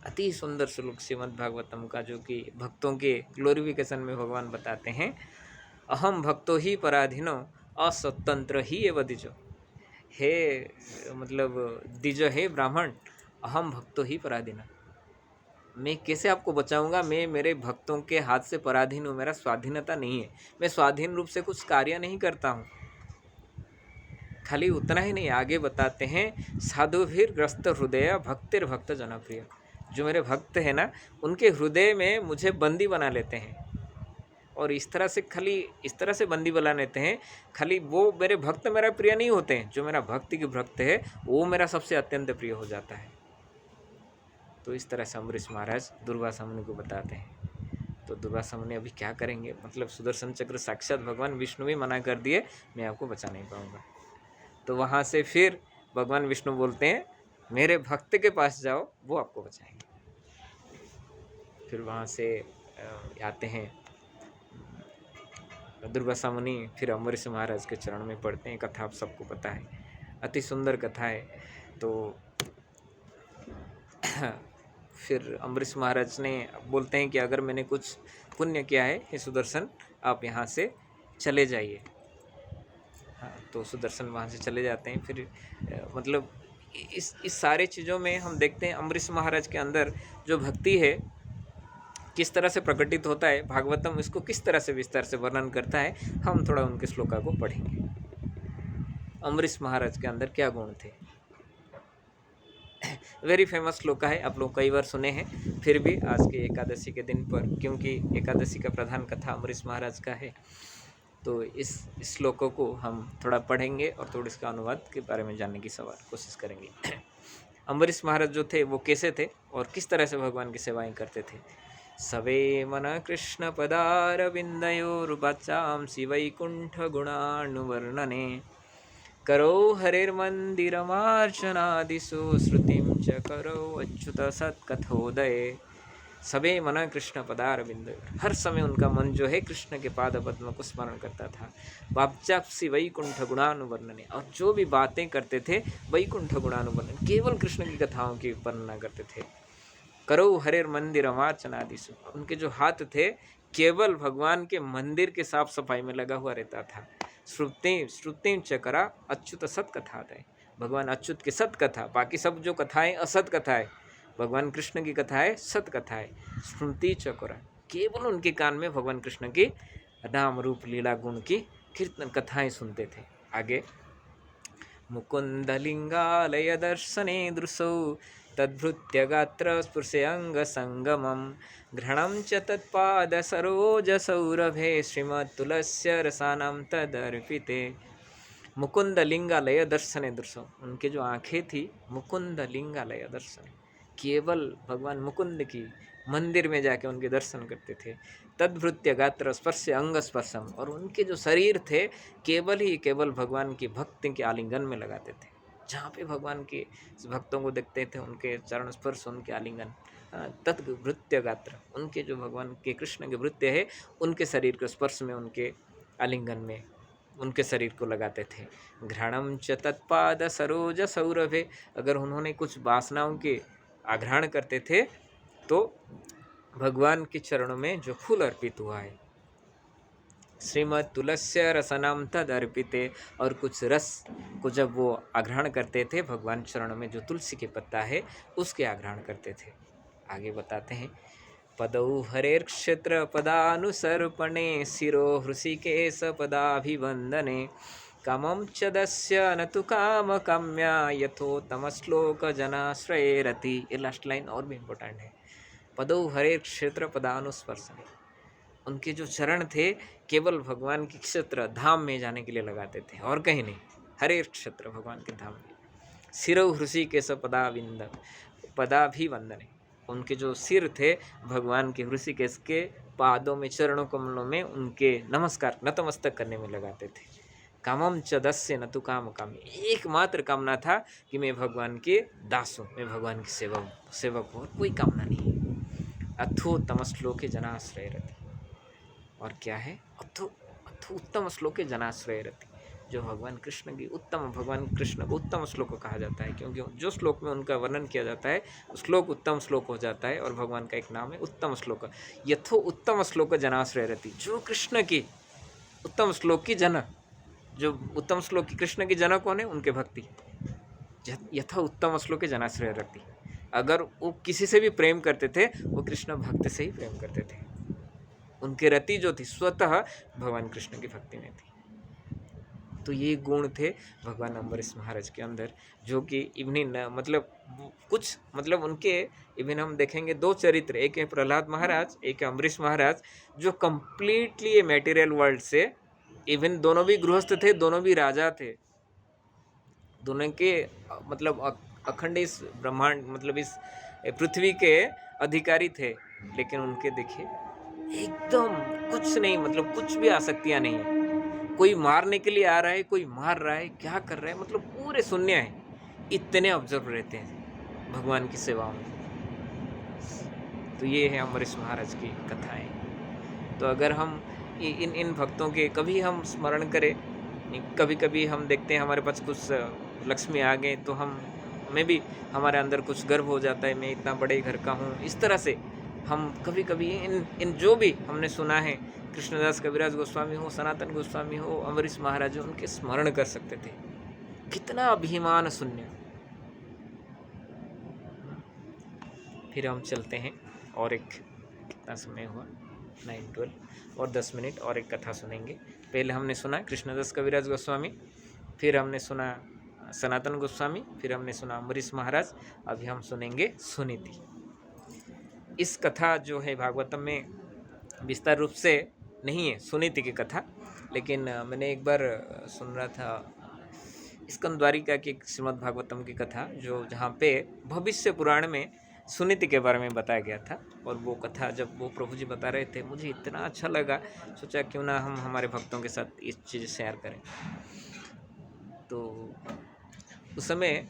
अति सुंदर श्लोक श्रीमद् भागवतम का, जो कि भक्तों के ग्लोरिफिकेशन में भगवान बताते हैं, अहम भक्तो ही पराधीनो अस्वतंत्र ही एव द्विजो। हे मतलब द्विजो हे ब्राह्मण, अहम भक्तो ही पराधीन, मैं कैसे आपको बचाऊंगा, मैं मेरे भक्तों के हाथ से पराधीन हूँ, मेरा स्वाधीनता नहीं है, मैं स्वाधीन रूप से कुछ कार्य नहीं करता हूँ। खाली उतना ही नहीं, आगे बताते हैं साधुभिर ग्रस्त हृदय भक्तिर भक्त जनप्रिय, जो मेरे भक्त हैं ना उनके हृदय में मुझे बंदी बना लेते हैं। और इस तरह से खाली इस तरह से बंदी बना लेते हैं, खाली वो मेरे भक्त मेरा प्रिय नहीं होते हैं, जो मेरा भक्ति की भक्त है वो मेरा सबसे अत्यंत प्रिय हो जाता है। तो इस तरह से अम्बरीश महाराज दुर्वासा मुनि को बताते हैं। तो दुर्वासा मुनि अभी क्या करेंगे, मतलब सुदर्शन चक्र साक्षात भगवान विष्णु भी मना कर दिए, मैं आपको बचा नहीं पाऊँगा। तो वहाँ से फिर भगवान विष्णु बोलते हैं मेरे भक्त के पास जाओ, वो आपको बचाएंगे। फिर वहाँ से आते हैं दुर्वासा मुनि, फिर अम्बरीश महाराज के चरण में पढ़ते हैं। कथा आप सबको पता है, अति सुंदर कथा है। तो फिर अम्बरीश महाराज ने बोलते हैं कि अगर मैंने कुछ पुण्य किया है हे सुदर्शन, आप यहाँ से चले जाइए। हाँ, तो सुदर्शन वहाँ से चले जाते हैं। फिर मतलब इस सारे चीज़ों में हम देखते हैं अम्बरीश महाराज के अंदर जो भक्ति है किस तरह से प्रकटित होता है। भागवतम इसको किस तरह से विस्तार से वर्णन करता है, हम थोड़ा उनके श्लोका को पढ़ेंगे। अम्बरीश महाराज के अंदर क्या गुण थे। वेरी फेमस श्लोका है, आप लोग कई बार सुने हैं, फिर भी आज के एकादशी के दिन पर, क्योंकि एकादशी का प्रधान कथा अम्बरीश महाराज का है, तो इस श्लोकों को हम थोड़ा पढ़ेंगे और थोड़ा इसका अनुवाद के बारे में जानने की कोशिश करेंगे। अम्बरीश महाराज जो थे वो कैसे थे और किस तरह से भगवान की सेवाएं करते थे। सवे मन कृष्ण पदारविन्दयोर्वाचांसि वैकुंठ गुणानुवर्णने करो हरिर्मन्दिरमार्चनादिषु श्रुतिं च करो अच्युत सत्कथोदये। सबे मन कृष्ण पदारविंद, हर समय उनका मन जो है कृष्ण के पाद पद्म को स्मरण करता था। वाचाप्सी वैकुंठ गुणानुवर्णने, और जो भी बातें करते थे वैकुंठ गुणानुवर्णन, केवल कृष्ण की कथाओं की वर्णना करते थे। करो हरेर मंदिर अमार्चनादिषु, उनके जो हाथ थे केवल भगवान के मंदिर के साफ सफाई में लगा हुआ रहता था। श्रुतिं चकरा अच्युत सत कथा है, भगवान अच्युत की सत कथा, बाकी सब जो कथाएं असत कथा है, भगवान कृष्ण की कथा है सत कथा है। स्मृति चकोरा, केवल उनके कान में भगवान कृष्ण की नाम रूप लीला गुण की कीर्तन कथाएं सुनते थे। आगे मुकुंद लिंगालय दर्शने दृशौ तद्भृत्य गात्र स्पृशयंग संगमम घृणं च तत्पाद सरोज सौरभे श्रीमत्तुलस्य रसानां तदर्पिते। मुकुंद लिंगालय दर्शने दृशौ, उनके जो आंखें थी मुकुंद लिंगालय दर्शन, केवल भगवान मुकुंद की मंदिर में जाके उनके दर्शन करते थे। तद्भृत्य गात्र स्पर्श अंग स्पर्शम, और उनके जो शरीर थे केवल भगवान की भक्ति के आलिंगन में लगाते थे। जहाँ पे भगवान के भक्तों को देखते थे उनके चरण स्पर्श, उनके आलिंगन। तद्भृत्य गात्र, उनके जो भगवान के कृष्ण के भृत्य है उनके शरीर के स्पर्श में, उनके आलिंगन में उनके शरीर को लगाते थे। घृणम च तत्पाद सरोज सौरभे, अगर उन्होंने कुछ वासनाओं के आघ्राण करते थे तो भगवान के चरणों में जो फूल अर्पित हुआ है, श्रीमद तुलस्य रसनाम तद अर्पिते, और कुछ रस को जब वो आघ्राण करते थे भगवान चरणों में जो तुलसी के पत्ता है उसके आघ्राण करते थे। आगे बताते हैं पदौ हरेर क्षेत्र पदानुसर्पणे शिरो हृषिकेश पदाभिवंदने कामं च दस्य न तु काम काम्या यथोत्तम श्लोक जनाश्रयेरति। ये लास्ट लाइन और भी इम्पोर्टेंट है। पदौ हरेर क्षेत्र पदानुस्पर्शने, उनके जो चरण थे केवल भगवान के क्षेत्र धाम में जाने के लिए लगाते थे और कहीं नहीं, हरेर क्षेत्र भगवान के धाम में। शिरो हृषिकेश पदाभिवंदने, उनके जो सिर थे भगवान के हृषिकेश के पादों में, चरणों कमलों में उनके नमस्कार नतमस्तक करने में लगाते थे। कामम च दस्य न तु काम कामी, एकमात्र कामना था कि मैं भगवान के दास हूँ, मैं भगवान की सेवक हूँ, कोई कामना नहीं है। अथोत्तम श्लोके जनाश्रय रति, और क्या है अथो उत्तम श्लोके जनाश्रय रति, जो भगवान कृष्ण की भगवान कृष्ण को उत्तम श्लोक कहा जाता है, क्योंकि जो श्लोक में उनका वर्णन किया जाता है श्लोक उत्तम श्लोक हो जाता है, और भगवान का एक नाम है उत्तम श्लोक। यथो उत्तम श्लोक जनाश्रय रति, जो कृष्ण की उत्तम श्लोक की जनक, जो उत्तम श्लोक की कृष्ण की जनक कौन है, उनके भक्ति। यथा उत्तम श्लोके जनाश्रय रति, अगर वो किसी से भी प्रेम करते थे वो कृष्ण भक्त से ही प्रेम करते थे। उनकी रति जो थी स्वतः भगवान कृष्ण की भक्ति में थी। तो ये गुण थे भगवान अम्बरीश महाराज के अंदर, जो कि इवनिंग मतलब उनके इवन हम देखेंगे दो चरित्र, एक है प्रहलाद महाराज, एक है अम्बरीश महाराज, जो कम्प्लीटली मटेरियल वर्ल्ड से, इवन दोनों भी गृहस्थ थे, दोनों भी राजा थे, दोनों के मतलब अखंड इस ब्रह्मांड मतलब इस पृथ्वी के अधिकारी थे, लेकिन उनके देखिए एकदम कुछ नहीं, मतलब कुछ भी आसक्तियाँ नहीं है। कोई मारने के लिए आ रहा है, कोई मार रहा है, क्या कर रहा है, मतलब पूरे शून्य है, इतने ऑब्जर्व रहते हैं भगवान की सेवा में। तो ये है अम्बरीश महाराज की कथाएं। तो अगर हम इन भक्तों के कभी हम स्मरण करें, कभी कभी हम देखते हैं हमारे पास कुछ लक्ष्मी आ गए तो हम में भी हमारे अंदर कुछ गर्व हो जाता है, मैं इतना बड़े घर का हूँ। इस तरह से हम कभी-कभी इन जो भी हमने सुना है, कृष्णदास कविराज गोस्वामी हो, सनातन गोस्वामी हो, अम्बरीश महाराज हो, उनके स्मरण कर सकते थे। कितना अभिमान शून्य। फिर हम चलते हैं और एक, कितना समय हुआ, 9:12 और 10 मिनट और एक कथा सुनेंगे। पहले हमने सुना कृष्णदास कविराज गोस्वामी, फिर हमने सुना सनातन गोस्वामी, फिर हमने सुना अम्बरीश महाराज, अभी हम सुनेंगे सुनीति। इस कथा जो है भागवतम में विस्तार रूप से नहीं है सुनीति की कथा, लेकिन मैंने एक बार सुन रहा था स्कंद द्वारिका की श्रीमद् भागवतम की कथा, जो जहाँ पे भविष्य पुराण में सुनीति के बारे में बताया गया था। और वो कथा जब वो प्रभु जी बता रहे थे, मुझे इतना अच्छा लगा, सोचा क्यों ना हम हमारे भक्तों के साथ इस चीज़ शेयर करें। तो उस समय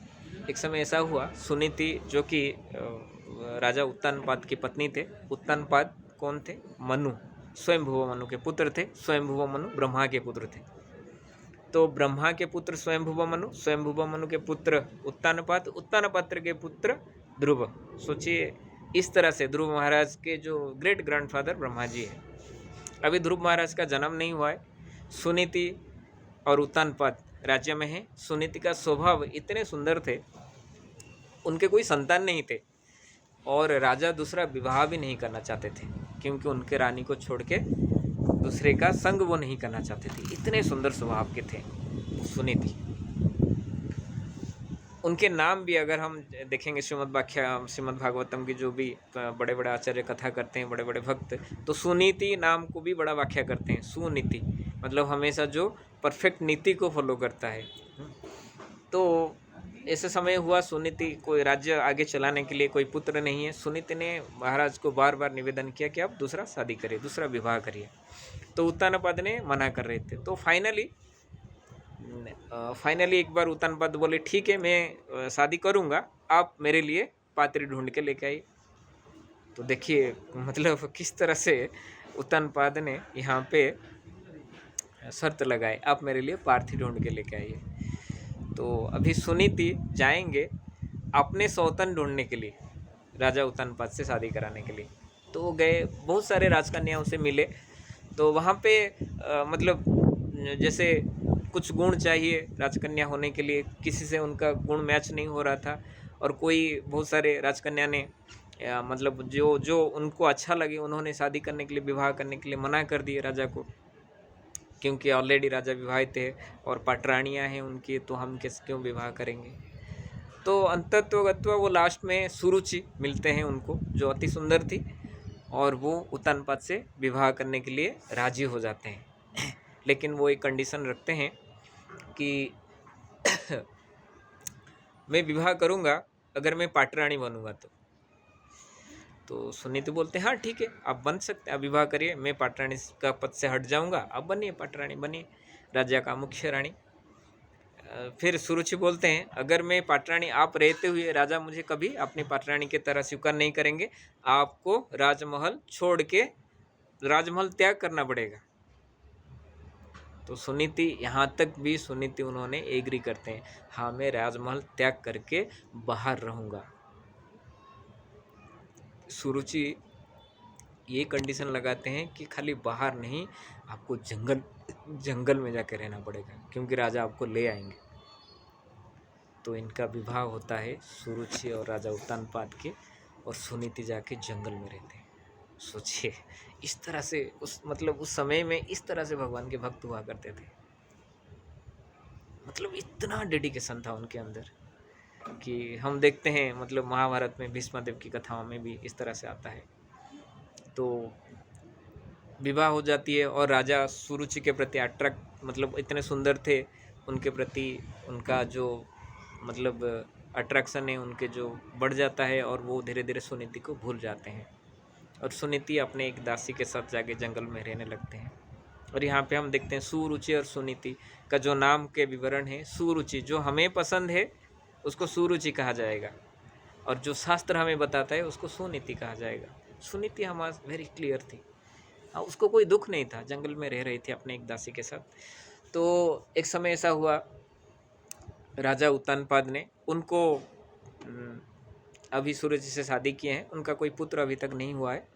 एक समय ऐसा हुआ, सुनीति जो कि राजा उत्तानपाद की पत्नी थे। उत्तानपाद कौन थे? मनु, स्वयंभुव मनु के पुत्र थे। स्वयंभुव मनु ब्रह्मा के पुत्र थे। तो ब्रह्मा के पुत्र स्वयंभुव मनु के पुत्र उत्तानपाद, उत्तानपाद के पुत्र ध्रुव। सोचिए, इस तरह से ध्रुव महाराज के जो ग्रेट ग्रैंडफादर ब्रह्मा जी है। अभी ध्रुव महाराज का जन्म नहीं हुआ है। सुनीति और उत्तानपाद राज्य में है। सुनीति का स्वभाव इतने सुंदर थे, उनके कोई संतान नहीं थे और राजा दूसरा विवाह भी नहीं करना चाहते थे, क्योंकि उनके रानी को छोड़ के दूसरे का संग वो नहीं करना चाहते थे। इतने सुंदर स्वभाव के थे सुनीति। उनके नाम भी अगर हम देखेंगे श्रीमद् भागवतम की जो भी बड़े बड़े आचार्य कथा करते हैं, बड़े बड़े भक्त, तो सुनीति नाम को भी बड़ा व्याख्या करते हैं। सुनीति मतलब हमेशा जो परफेक्ट नीति को फॉलो करता है। तो ऐसे समय हुआ, सुनीति कोई राज्य आगे चलाने के लिए कोई पुत्र नहीं है। सुनीति ने महाराज को बार बार निवेदन किया कि आप दूसरा शादी करिए, दूसरा विवाह करिए। तो उत्तानपाद ने मना कर रहे थे। तो फाइनली एक बार उत्तानपाद बोले, ठीक है मैं शादी करूँगा, आप मेरे लिए पात्री ढूंढ के लेके आइए। तो देखिए मतलब किस तरह से उत्तानपाद ने यहाँ पे शर्त लगाए, आप मेरे लिए पार्थी ढूंढ के लेके आइए। तो अभी सुनीति जाएंगे अपने सौतन ढूंढने के लिए, राजा उत्तानपाद से शादी कराने के लिए। तो वो गए, बहुत सारे राजकन्याओं से मिले। तो वहाँ पे मतलब जैसे कुछ गुण चाहिए राजकन्या होने के लिए, किसी से उनका गुण मैच नहीं हो रहा था। और कोई बहुत सारे राजकन्या ने मतलब जो उनको अच्छा लगे उन्होंने शादी करने के लिए, विवाह करने के लिए मना कर दिए राजा को, क्योंकि ऑलरेडी राजा विवाहित है और पाटरानियाँ हैं उनकी, तो हम क्यों विवाह करेंगे। तो अंतत्वगत्वा वो लास्ट में सुरुचि मिलते हैं उनको, जो अति सुंदर थी, और वो उत्तानपाद से विवाह करने के लिए राजी हो जाते हैं। लेकिन वो एक कंडीशन रखते हैं कि मैं विवाह करूँगा अगर मैं पाटरानी बनूंगा तो सुनीति बोलते हैं हाँ ठीक है, आप बन सकते हैं, आप विवाह करिए, मैं पाटरानी का पद से हट जाऊंगा, आप बनिए पाटरानी, बनिए राज्य का मुख्य रानी। फिर सुरुचि बोलते हैं, अगर मैं पाटरानी, आप रहते हुए राजा मुझे कभी अपनी पाटरानी की तरह स्वीकार नहीं करेंगे, आपको राजमहल छोड़ के राजमहल त्याग करना पड़ेगा। तो सुनीति, यहाँ तक भी सुनीति उन्होंने एग्री करते हैं, हाँ मैं राजमहल त्याग करके बाहर रहूँगा। सुरुचि ये कंडीशन लगाते हैं कि खाली बाहर नहीं, आपको जंगल में जाके रहना पड़ेगा, क्योंकि राजा आपको ले आएंगे। तो इनका विवाह होता है सुरुचि और राजा उत्तानपाद के, और सुनीति जाके जंगल में रहते हैं। सोचिए इस तरह से उस समय में इस तरह से भगवान के भक्त हुआ करते थे। मतलब इतना डेडिकेशन था उनके अंदर कि हम देखते हैं, मतलब महाभारत में भीष्मदेव की कथाओं में भी इस तरह से आता है। तो विवाह हो जाती है और राजा सुरुचि के प्रति अट्रैक्ट, मतलब इतने सुंदर थे उनके प्रति, उनका जो मतलब अट्रैक्शन है उनके जो बढ़ जाता है, और वो धीरे धीरे सुनीति को भूल जाते हैं, और सुनीति अपने एक दासी के साथ जाके जंगल में रहने लगते हैं। और यहाँ पे हम देखते हैं सुरुचि और सुनीति का जो नाम के विवरण है, सुरुचि जो हमें पसंद है उसको सुरुचि कहा जाएगा, और जो शास्त्र हमें बताता है उसको सुनीति कहा जाएगा। सुनीति हमारा वेरी क्लियर थी, उसको कोई दुख नहीं था, जंगल में रह रही थी अपने एक दासी के साथ। तो एक समय ऐसा हुआ, राजा उत्तानपाद ने उनको अभी सूरज जी से शादी किए हैं, उनका कोई पुत्र अभी तक नहीं हुआ है।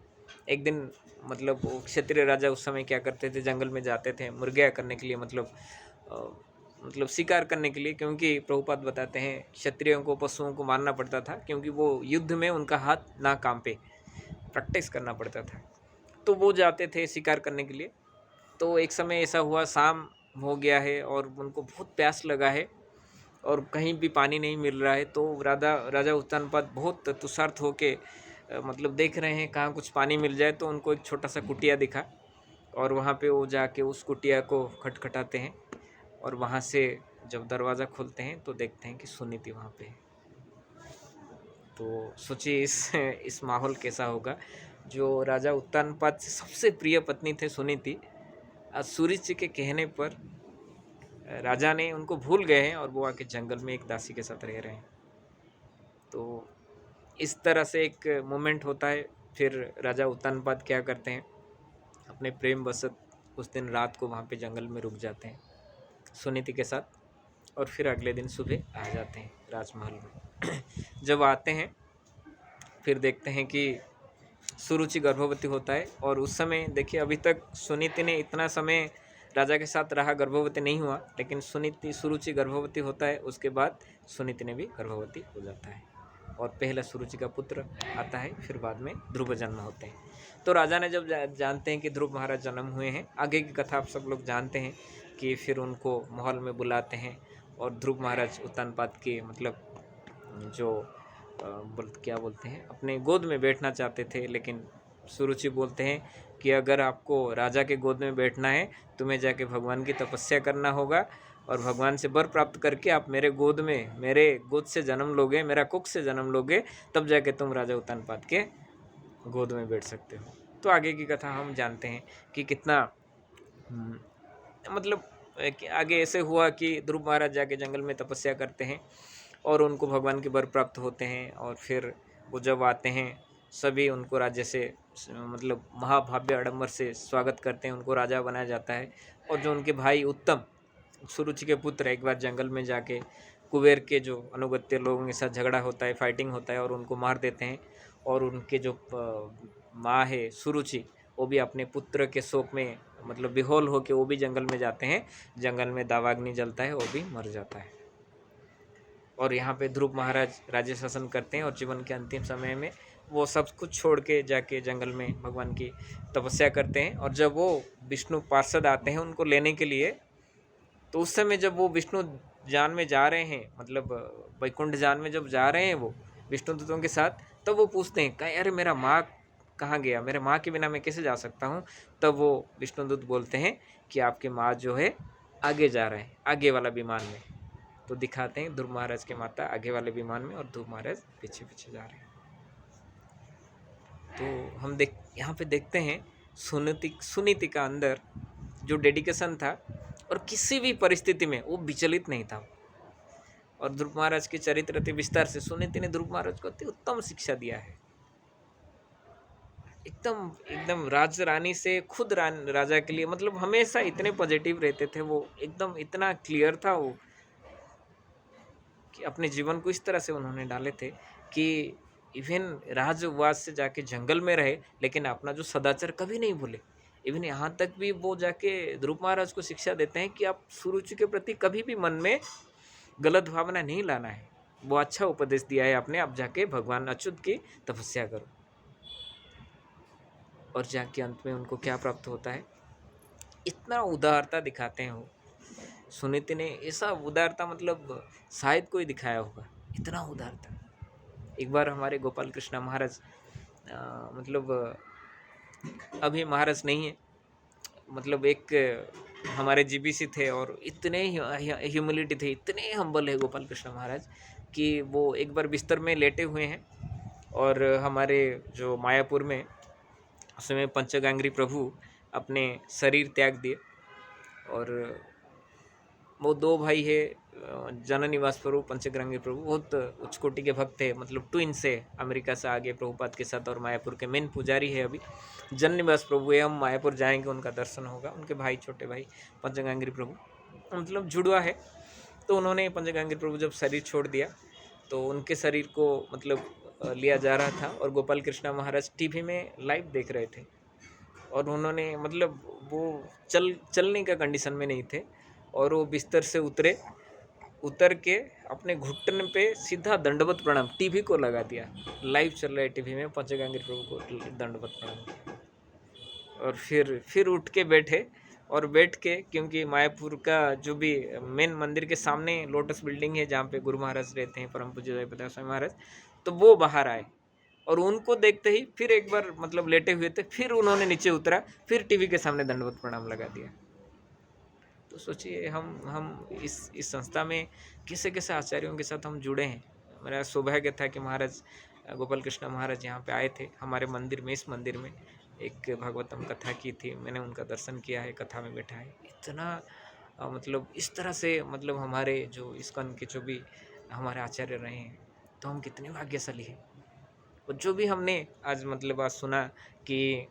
एक दिन मतलब वो क्षत्रिय राजा उस समय क्या करते थे, जंगल में जाते थे मुर्गियाँ करने के लिए, मतलब शिकार करने के लिए, क्योंकि प्रभुपाद बताते हैं क्षत्रियों को पशुओं को मारना पड़ता था, क्योंकि वो युद्ध में उनका हाथ ना कांपे, प्रैक्टिस करना पड़ता था। तो वो जाते थे शिकार करने के लिए। तो एक समय ऐसा हुआ, शाम हो गया है और उनको बहुत प्यास लगा है और कहीं भी पानी नहीं मिल रहा है। तो राजा उत्तानपाद बहुत तुषार्त होके मतलब देख रहे हैं कहाँ कुछ पानी मिल जाए। तो उनको एक छोटा सा कुटिया दिखा और वहाँ पे वो जाके उस कुटिया को खटखटाते हैं और वहाँ से जब दरवाज़ा खोलते हैं तो देखते हैं कि सुनीति वहाँ पे है। तो सोचिए इस माहौल कैसा होगा। जो राजा उत्तानपाद से सबसे प्रिय पत्नी थे सुनीति, आज सूरज जी के कहने पर राजा ने उनको भूल गए हैं और वो आके जंगल में एक दासी के साथ रह रहे हैं। तो इस तरह से एक मोमेंट होता है। फिर राजा उत्तानपाद क्या करते हैं, अपने प्रेम वशत उस दिन रात को वहाँ पे जंगल में रुक जाते हैं सुनीति के साथ और फिर अगले दिन सुबह आ जाते हैं राजमहल में। जब आते हैं फिर देखते हैं कि सुरुचि गर्भवती होता है। और उस समय देखिए, अभी तक सुनीति ने इतना समय राजा के साथ रहा, गर्भवती नहीं हुआ, लेकिन सुरुचि गर्भवती होता है। उसके बाद सुनीति ने भी गर्भवती हो जाता है और पहला सुरुचि का पुत्र आता है, फिर बाद में ध्रुव जन्म होते हैं। तो राजा ने जब जानते हैं कि ध्रुव महाराज जन्म हुए हैं, आगे की कथा आप सब लोग जानते हैं कि फिर उनको महल में बुलाते हैं और ध्रुव महाराज उत्तानपाद के मतलब जो क्या बोलते हैं, अपने गोद में बैठना चाहते थे, लेकिन सुरुचि बोलते हैं कि अगर आपको राजा के गोद में बैठना है, तुम्हें जाके भगवान की तपस्या करना होगा और भगवान से वर प्राप्त करके आप मेरे गोद से जन्म लोगे, मेरा कुख से जन्म लोगे, तब जाके तुम राजा उत्तानपाद के गोद में बैठ सकते हो। तो आगे की कथा हम जानते हैं कि कितना मतलब आगे ऐसे हुआ कि ध्रुव महाराज जाके जंगल में तपस्या करते हैं और उनको भगवान के वर प्राप्त होते हैं। और फिर वो जब आते हैं, सभी उनको राज्य से मतलब महाभव्य आडंबर से स्वागत करते हैं, उनको राजा बनाया जाता है। और जो उनके भाई उत्तम, सुरुचि के पुत्र, एक बार जंगल में जाके कुबेर के जो अनुगत्य लोगों के साथ झगड़ा होता है, फाइटिंग होता है और उनको मार देते हैं। और उनके जो माँ है सुरुचि, वो भी अपने पुत्र के शोक में मतलब बेहोल होके वो भी जंगल में जाते हैं। जंगल में दावाग्नि जलता है, वो भी मर जाता है। और यहाँ पे ध्रुव महाराज राज्य शासन करते हैं और जीवन के अंतिम समय में वो सब कुछ छोड़ के जाके जंगल में भगवान की तपस्या करते हैं। और जब वो विष्णु पार्षद आते हैं उनको लेने के लिए, तो उस समय जब वो विष्णु जान में जा रहे हैं, मतलब वैकुंठ जान में जब जा रहे हैं वो विष्णु दूतों के साथ, तब वो पूछते हैं कहीं अरे मेरा माँ कहाँ गया, मेरे माँ के बिना मैं कैसे जा सकता हूँ। तब वो विष्णुदूत बोलते हैं कि आपके माँ जो है आगे जा रहे हैं, आगे वाला विमान में। तो दिखाते हैं ध्रुव महाराज के माता आगे वाले विमान में और ध्रुव महाराज पीछे पीछे जा रहे हैं। तो हम यहाँ पे देखते हैं सुनीति का अंदर जो डेडिकेशन था और किसी भी परिस्थिति में वो विचलित नहीं था। और ध्रुव महाराज के चरित्र के विस्तार से सुनीति ने ध्रुव महाराज को अति उत्तम शिक्षा दिया है। एकदम राज रानी से खुद राजा के लिए मतलब हमेशा इतने पॉजिटिव रहते थे वो, एकदम इतना क्लियर था वो कि अपने जीवन को इस तरह से उन्होंने डाले थे कि इवन राजवास से जाके जंगल में रहे, लेकिन अपना जो सदाचार कभी नहीं भूले। इवन यहाँ तक भी वो जाके ध्रुव महाराज को शिक्षा देते हैं कि आप सुरुचि के प्रति कभी भी मन में गलत भावना नहीं लाना है। वो अच्छा उपदेश दिया है आपने, आप जाके भगवान अच्युत की तपस्या करो। और जाके अंत में उनको क्या प्राप्त होता है, इतना उदारता दिखाते हैं वो। सुनीति ने ऐसा उदारता मतलब शायद कोई दिखाया होगा, इतना उदारता। एक बार हमारे गोपाल कृष्ण महाराज मतलब अभी महाराज नहीं है, मतलब एक हमारे जीबीसी थे और इतने ह्यूमिलिटी थे, इतने हम्बल है गोपाल कृष्ण महाराज कि वो एक बार बिस्तर में लेटे हुए हैं और हमारे जो मायापुर में उसमें पंचगांग्री प्रभु अपने शरीर त्याग दिए। और वो दो भाई है, जननिवास प्रभु, पंचगांग्री प्रभु, बहुत उच्च कोटि के भक्त है, मतलब ट्विन से अमेरिका से आगे प्रभुपाद के साथ, और मायापुर के मेन पुजारी है। अभी जननिवास प्रभु है, हम मायापुर जाएंगे, उनका दर्शन होगा। उनके भाई, छोटे भाई पंचगांग्री प्रभु मतलब जुड़वा है। तो उन्होंने पंचगांग्री प्रभु जब शरीर छोड़ दिया तो उनके शरीर को मतलब लिया जा रहा था और गोपाल कृष्णा महाराज टीवी में लाइव देख रहे थे और उन्होंने मतलब वो चलने का कंडीशन में नहीं थे और वो बिस्तर से उतर के अपने घुटने पे सीधा दंडवत प्रणाम टीवी को लगा दिया। लाइव चल रहा है टीवी में, पंचगंगा प्रभु को दंडवत प्रणाम किया और फिर उठ के बैठे और बैठ के, क्योंकि मायापुर का जो भी मेन मंदिर के सामने लोटस बिल्डिंग है जहाँ पे गुरु महाराज रहते हैं, परम पूज्य जयप्रकाश स्वामी महाराज, तो वो बाहर आए और उनको देखते ही फिर एक बार मतलब लेटे हुए थे, फिर उन्होंने नीचे उतरा, फिर टीवी के सामने दंडवत प्रणाम लगा दिया। तो सोचिए हम इस संस्था में कैसे कैसे आचार्यों के साथ हम जुड़े हैं। मेरा सौभाग्य था कि महाराज गोपाल कृष्ण महाराज यहाँ पे आए थे हमारे मंदिर में। इस मंदिर में एक भागवतम कथा की थी, मैंने उनका दर्शन किया है, कथा में बैठा है। इतना मतलब इस तरह से मतलब हमारे जो इस्कॉन के जो भी हमारे आचार्य रहे हैं, तो हम कितने भाग्यशाली हैं। और जो भी हमने आज मतलब आज सुना कि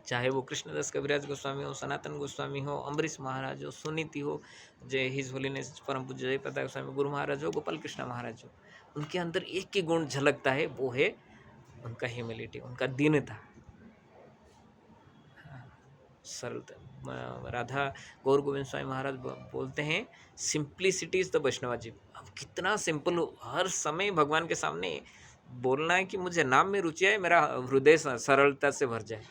चाहे वो कृष्णदास कविराज गोस्वामी हो, सनातन गोस्वामी हो, अम्बरीश महाराज हो, सुनीति हो, जय हिज होलीनेस परम पूज्य जयप्रकाश गोस्वामी गुरु महाराज हो, गोपाल कृष्ण महाराज हो, उनके अंदर एक ही गुण झलकता है, वो है उनका ह्यूमिलिटी, उनका दीनता, सरलता। राधा गौर गोविंद स्वामी महाराज बोलते हैं सिंप्लिसिटी इज द वैष्णवाजी। अब कितना सिंपल हो, हर समय भगवान के सामने बोलना है कि मुझे नाम में रुचि है, मेरा हृदय सरलता से भर जाए,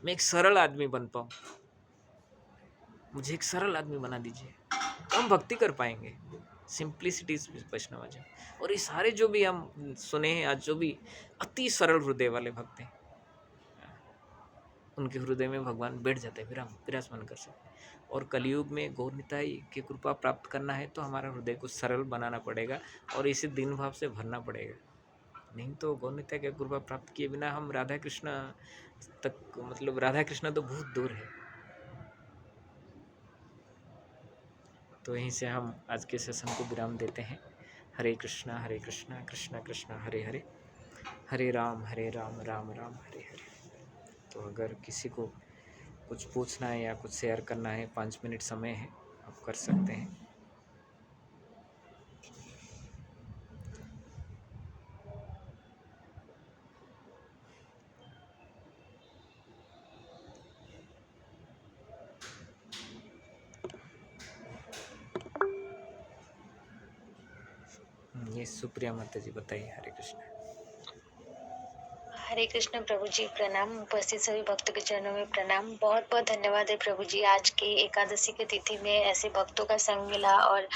मैं एक सरल आदमी बन पाऊँ, मुझे एक सरल आदमी बना दीजिए, तो हम भक्ति कर पाएंगे। सिंप्लिसिटी इज वैष्णवाजी। और ये सारे जो भी हम सुने हैं आज, जो भी अति सरल हृदय वाले भक्त हैं, उनके हृदय में भगवान बैठ जाते हैं, विराजमान कर सकते हैं। और कलयुग में गौर निताई की कृपा प्राप्त करना है तो हमारा हृदय को सरल बनाना पड़ेगा और इसे दीन भाव से भरना पड़ेगा। नहीं तो गौर निताई की कृपा प्राप्त किए बिना हम राधा कृष्ण तक, मतलब राधा कृष्ण तो बहुत दूर है। तो यहीं से हम आज के सेशन को विराम देते हैं। हरे कृष्णा कृष्णा कृष्णा हरे हरे, हरे राम राम राम हरे हरे। तो अगर किसी को कुछ पूछना है या कुछ शेयर करना है, 5 मिनट समय है, आप कर सकते हैं। ये सुप्रिया माता जी बताइए। हरे कृष्णा। हरे कृष्ण प्रभु जी, प्रणाम। उपस्थित सभी भक्तों के चरणों में प्रणाम। बहुत बहुत धन्यवाद है प्रभु जी, आज की एकादशी की तिथि में ऐसे भक्तों का संग मिला और